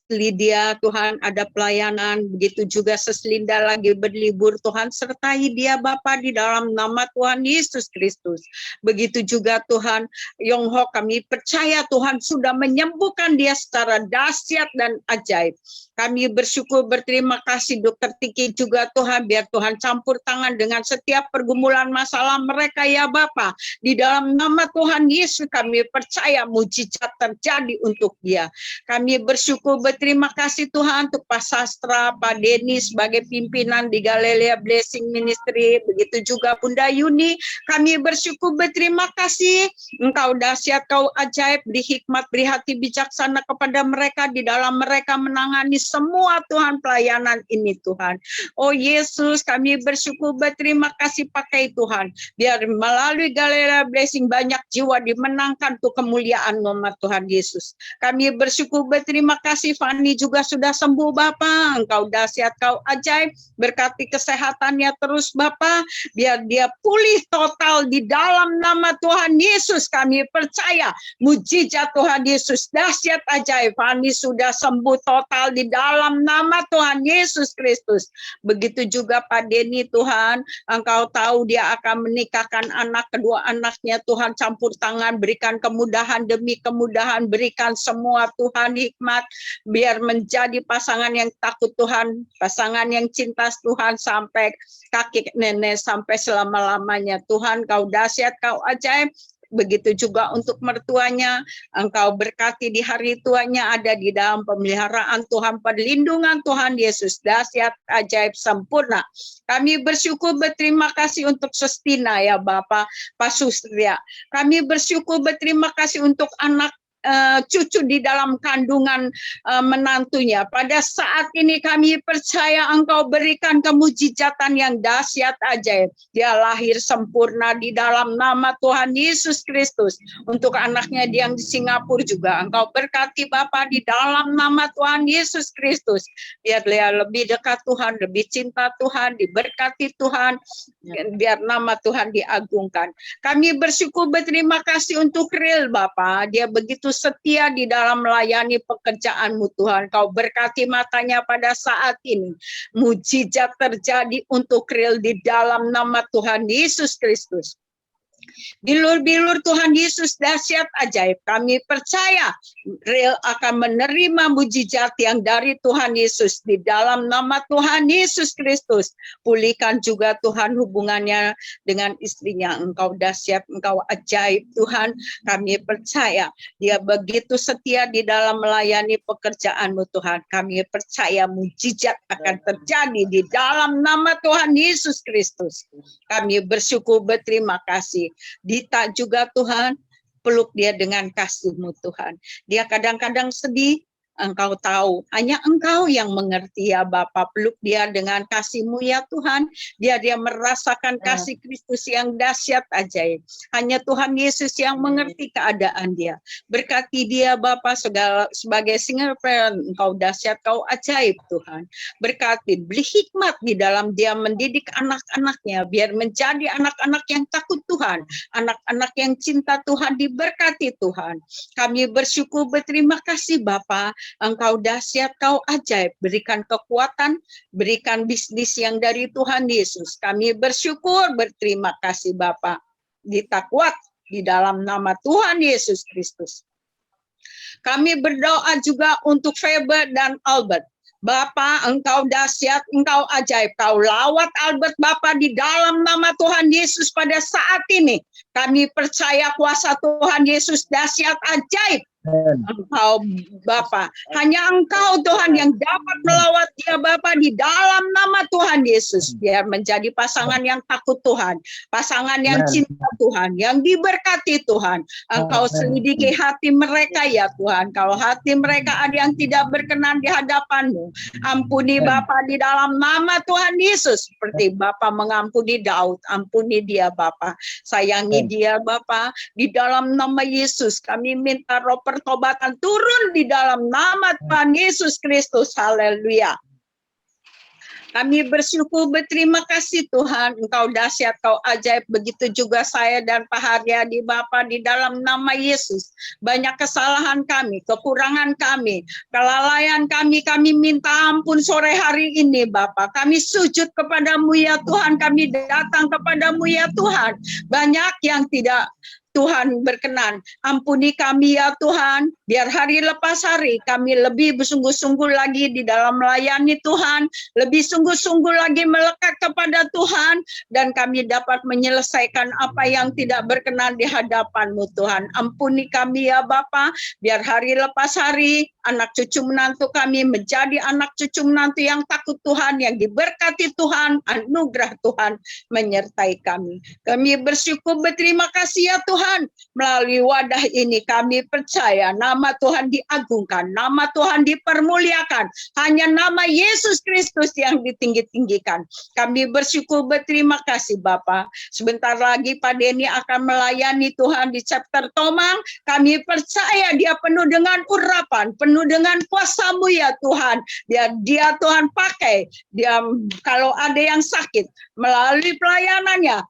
[SPEAKER 4] Lydia Tuhan ada pelayanan, begitu juga Seslinda lagi berlibur Tuhan, sertai dia Bapa di dalam nama Tuhan Yesus Kristus. Begitu juga Tuhan, Yongho kami percaya Tuhan sudah menyembuhkan dia secara dahsyat dan ajaib. Kami bersyukur, berterima kasih Dokter Tiki juga Tuhan, biar Tuhan campur tangan dengan setiap pergumulan masalah mereka ya Bapa. Di dalam nama Tuhan Yesus kami percaya mujizat terjadi untuk dia. Kami bersyukur, berterima kasih Tuhan untuk Pak Sastra, Pak Denny sebagai pimpinan di Galilea Blessing Ministry, begitu juga Bunda Yuni. Kami bersyukur, berterima kasih. Engkau dahsyat, Kau ajaib, beri hikmat, beri hati bijaksana kepada mereka, di dalam mereka menangani semua Tuhan pelayanan ini Tuhan. Oh Yesus, kami bersyukur, berterima kasih pakai Tuhan. Biar melalui Galilea Blessing banyak jiwa dimenangkan untuk kemuliaan nama Tuhan Yesus. Kami bersyukur, berterima kasih Fani juga sudah sembuh Bapa. Engkau dahsyat, Kau ajaib, berkati kesehatannya terus Bapa. Biar dia pulih total di dalam nama Tuhan Yesus. Kami percaya mujizat Tuhan Yesus dahsyat ajaib. Fani sudah sembuh total di dalam nama Tuhan Yesus Kristus. Begitu juga Pak Denny Tuhan, Engkau tahu dia akan menikahkan anak, kedua anaknya Tuhan, campur tangan, berikan kemudahan demi kemudahan, berikan semua Tuhan hikmat, biar menjadi pasangan yang takut Tuhan, pasangan yang cinta Tuhan sampai kakek nenek, sampai selama-lamanya. Tuhan, Kau dahsyat, Kau ajaib. Begitu juga untuk mertuanya, Engkau berkati di hari tuanya, ada di dalam pemeliharaan Tuhan, perlindungan Tuhan Yesus, dahsyat, ajaib, sempurna. Kami bersyukur, berterima kasih untuk Sestina ya Bapak, Pak Sustria. Kami bersyukur, berterima kasih untuk anak cucu di dalam kandungan menantunya. Pada saat ini kami percaya Engkau berikan kemujizatan yang dahsyat ajaib. Dia lahir sempurna di dalam nama Tuhan Yesus Kristus. Untuk anaknya yang di Singapura juga Engkau berkati Bapa di dalam nama Tuhan Yesus Kristus. Biar dia lebih dekat Tuhan, lebih cinta Tuhan, diberkati Tuhan, biar nama Tuhan diagungkan. Kami bersyukur berterima kasih untuk Ril Bapa. Dia begitu setia di dalam melayani pekerjaan-Mu Tuhan. Kau berkati matanya pada saat ini. Mujizat terjadi untuk Ril di dalam nama Tuhan Yesus Kristus. Bilur-bilur Tuhan Yesus dahsyat ajaib. Kami percaya Ril akan menerima mujizat yang dari Tuhan Yesus di dalam nama Tuhan Yesus Kristus. Pulihkan juga Tuhan hubungannya dengan istrinya. Engkau dahsyat, Engkau ajaib Tuhan. Kami percaya dia begitu setia di dalam melayani pekerjaan-Mu Tuhan. Kami percaya mujizat akan terjadi di dalam nama Tuhan Yesus Kristus. Kami bersyukur berterima kasih. Dita juga Tuhan, peluk dia dengan kasih-Mu Tuhan. Dia kadang-kadang sedih, Engkau tahu, hanya Engkau yang mengerti ya Bapa. Peluk dia dengan kasih-Mu ya Tuhan. Dia merasakan kasih Kristus yang dahsyat ajaib. Hanya Tuhan Yesus yang mengerti keadaan dia. Berkati dia Bapa sebagai single parent. Engkau dahsyat, Kau ajaib Tuhan. Berkati, beri hikmat di dalam dia mendidik anak-anaknya. Biar menjadi anak-anak yang takut Tuhan. Anak-anak yang cinta Tuhan, diberkati Tuhan. Kami bersyukur berterima kasih Bapa. Engkau dahsyat, Kau ajaib, berikan kekuatan, berikan bisnis yang dari Tuhan Yesus. Kami bersyukur, berterima kasih Bapa. Kita kuat di dalam nama Tuhan Yesus Kristus. Kami berdoa juga untuk Faber dan Albert. Bapa, Engkau dahsyat, Engkau ajaib. Kau lawat Albert Bapa di dalam nama Tuhan Yesus pada saat ini. Kami percaya kuasa Tuhan Yesus dahsyat ajaib. Engkau Bapa, hanya Engkau Tuhan yang dapat melawat dia Bapa di dalam nama Tuhan Yesus. Biar menjadi pasangan yang takut Tuhan, pasangan yang cinta Tuhan, yang diberkati Tuhan. Engkau selidiki hati mereka ya Tuhan. Kalau hati mereka ada yang tidak berkenan di hadapan-Mu, ampuni Bapa di dalam nama Tuhan Yesus. Seperti Bapa mengampuni Daud, ampuni dia Bapa. Sayangi dia Bapa di dalam nama Yesus. Kami minta roh pertobatan turun di dalam nama Tuhan Yesus Kristus. Haleluya. Kami bersyukur berterima kasih Tuhan. Engkau dahsyat, Kau ajaib. Begitu juga saya dan Pak Haryadi Bapa di dalam nama Yesus. Banyak kesalahan kami, kekurangan kami, kelalaian kami minta ampun sore hari ini Bapa. Kami sujud kepadamu ya Tuhan. Kami datang kepadamu ya Tuhan. Banyak yang tidak Tuhan berkenan. Ampuni kami ya Tuhan, biar hari lepas hari kami lebih bersungguh-sungguh lagi di dalam melayani Tuhan, lebih sungguh-sungguh lagi melekat kepada Tuhan, dan kami dapat menyelesaikan apa yang tidak berkenan di hadapan-Mu Tuhan. Ampuni kami ya Bapa, biar hari lepas hari anak cucu menantu kami menjadi anak cucu menantu yang takut Tuhan, yang diberkati Tuhan, anugerah Tuhan menyertai kami. Kami bersyukur berterima kasih ya Tuhan. Melalui wadah ini kami percaya nama Tuhan diagungkan, nama Tuhan dipermuliakan. Hanya nama Yesus Kristus yang ditinggi-tinggikan. Kami bersyukur berterima kasih Bapa. Sebentar lagi Pak Denny akan melayani Tuhan di chapter Tomang. Kami percaya dia penuh dengan urapan, penuh dengan kuasa-Mu ya Tuhan. Dia Tuhan pakai. Dia kalau ada yang sakit melalui pelayanannya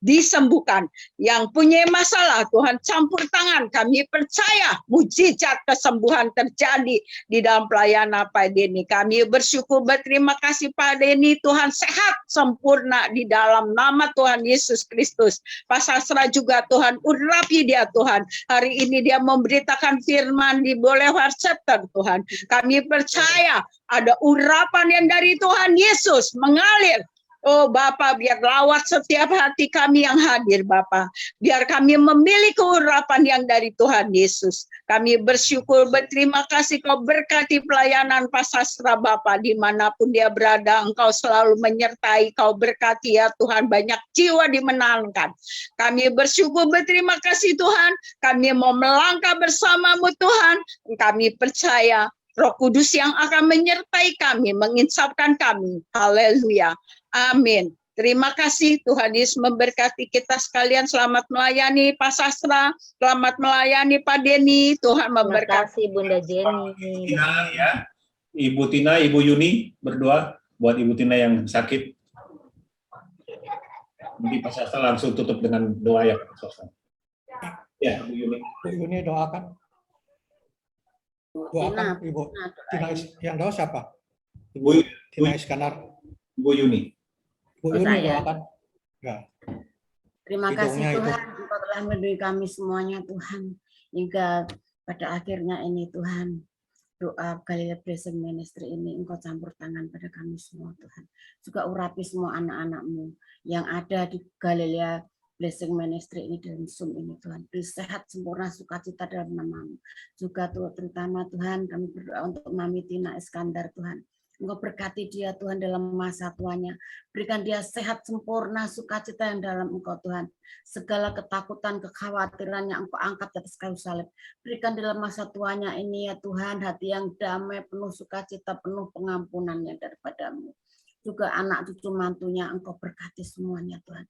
[SPEAKER 4] disembuhkan. Yang punya masalah Tuhan campur tangan. Kami percaya mujizat kesembuhan terjadi di dalam pelayanan Pak Denny. Kami bersyukur berterima kasih Pak Denny. Tuhan sehat sempurna di dalam nama Tuhan Yesus Kristus. Pak Sastra juga Tuhan urapi dia Tuhan. Hari ini dia memberitakan firman di Boulevard Chapter Tuhan. Kami percaya ada urapan yang dari Tuhan Yesus mengalir. Oh Bapa, biar lawat setiap hati kami yang hadir Bapa. Biar kami memiliki urapan yang dari Tuhan Yesus. Kami bersyukur, berterima kasih Kau berkati pelayanan Pak Sastra Bapa dimanapun dia berada. Engkau selalu menyertai, Kau berkati ya Tuhan, banyak jiwa dimenangkan. Kami bersyukur, berterima kasih Tuhan, kami mau melangkah bersama-Mu Tuhan. Kami percaya Roh Kudus yang akan menyertai kami, menginsapkan kami. Haleluya. Amin. Terima kasih, Tuhan Yesus memberkati kita sekalian. Selamat melayani Pak Sastra, selamat melayani Pak Denny. Tuhan memberkati.
[SPEAKER 10] Terima kasih Bunda Jenny.
[SPEAKER 1] Tina, ya. Ibu Tina, Ibu Yuni berdoa buat Ibu Tina yang sakit. Nanti Pak Sastra langsung tutup dengan doa ya Pak Sastra. Ya, Ibu Yuni.
[SPEAKER 3] Bu Yuni doakan. Doakan Ibu Tina. Yang doa siapa?
[SPEAKER 1] Ibu
[SPEAKER 3] Tina Iskandar.
[SPEAKER 1] Ibu Yuni.
[SPEAKER 3] Bu Yuni doakan. Ya.
[SPEAKER 2] Terima kasih
[SPEAKER 3] Hidungnya itu.
[SPEAKER 2] Tuhan, Engkau telah melindungi kami semuanya Tuhan. Hingga pada akhirnya ini Tuhan, doa Galilea Blessing Ministry ini Engkau campur tangan pada kami semua Tuhan. Juga urapi semua anak-anak-Mu yang ada di Galilea Blessing Ministry ini dan Zoom ini Tuhan. Beri sehat, sempurna, sukacita dalam nama-Mu. Juga terutama Tuhan kami berdoa untuk Mami Tina Iskandar Tuhan. Engkau berkati dia Tuhan dalam masa tuanya. Berikan dia sehat sempurna, sukacita yang dalam Engkau Tuhan. Segala ketakutan, kekhawatiran yang Engkau angkat di atas kayu salib. Berikan dalam masa tuanya ini ya Tuhan, hati yang damai, penuh sukacita, penuh pengampunannya daripada-Mu. Juga anak cucu mantunya Engkau berkati semuanya Tuhan.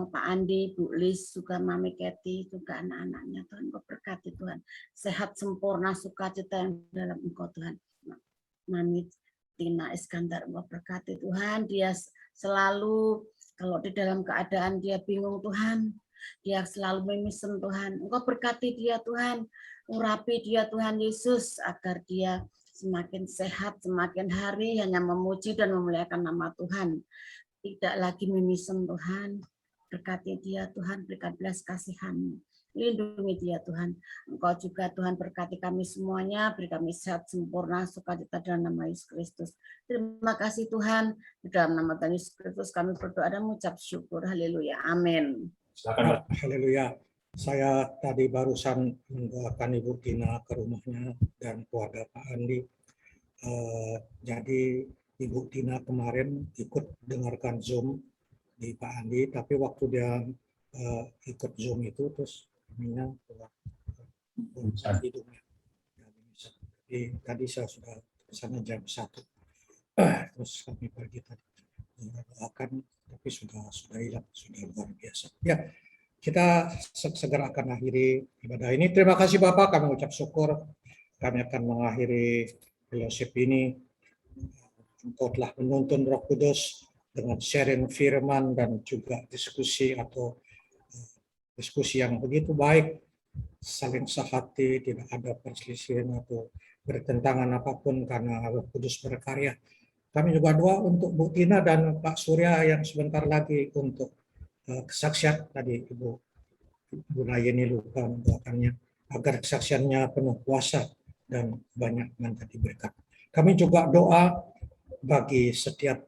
[SPEAKER 2] Pak Andi, Bu Lis, juga Mami Keti, juga anak-anaknya Tuhan. Engkau berkati Tuhan. Sehat sempurna, sukacita yang dalam Engkau Tuhan. Mami Tina Iskandar, Engkau berkati Tuhan, dia selalu kalau di dalam keadaan dia bingung Tuhan, dia selalu memisem Tuhan. Engkau berkati dia Tuhan, urapi dia Tuhan Yesus agar dia semakin sehat, semakin hari hanya memuji dan memuliakan nama Tuhan. Tidak lagi memisem Tuhan, berkati dia Tuhan, berikan belas kasihan-Mu. Lindungi dia Tuhan. Engkau juga Tuhan berkati kami semuanya, beri kami sehat sempurna, sukacita dalam nama Yesus Kristus. Terima kasih Tuhan. Di dalam nama Tuhan Yesus Kristus kami berdoa dan mengucap syukur. Haleluya. Amin.
[SPEAKER 3] Haleluya. Saya tadi barusan mendoakan Ibu Tina ke rumahnya dan keluarga Pak Andi. Jadi Ibu Tina kemarin ikut dengarkan Zoom di Pak Andi, tapi waktu dia ikut Zoom itu terus hidungnya. Jadi tadi saya sudah ke sana jam 1. Terus kami pergi tadi doakan, tapi sudah hilang, sudah luar biasa. Ya, kita segera akan akhiri ibadah ini. Terima kasih Bapak, kami ucap syukur. Kami akan mengakhiri fellowship ini. Engkau telah menuntun Roh Kudus dengan sharing firman dan juga diskusi yang begitu baik, saling sehati, tidak ada perselisihan atau bertentangan apapun karena Roh Kudus berkarya. Kami juga doa untuk Bu Tina dan Pak Surya yang sebentar lagi untuk kesaksian tadi Ibu Nayeni lupa mendoakannya agar kesaksiannya penuh kuasa dan banyak menjadi berkat. Kami juga doa bagi setiap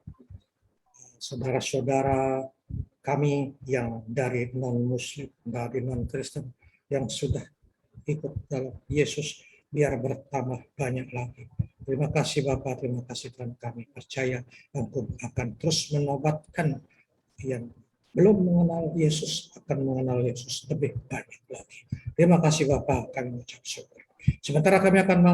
[SPEAKER 3] saudara-saudara kami yang dari non-Muslim, dari non-Kristen yang sudah ikut dalam Yesus, biar bertambah banyak lagi. Terima kasih Bapak, terima kasih Tuhan, kami percaya Engkau akan terus menobatkan yang belum mengenal Yesus, akan mengenal Yesus lebih banyak lagi. Terima kasih Bapak, kami mengucap syukur. Sementara kami akan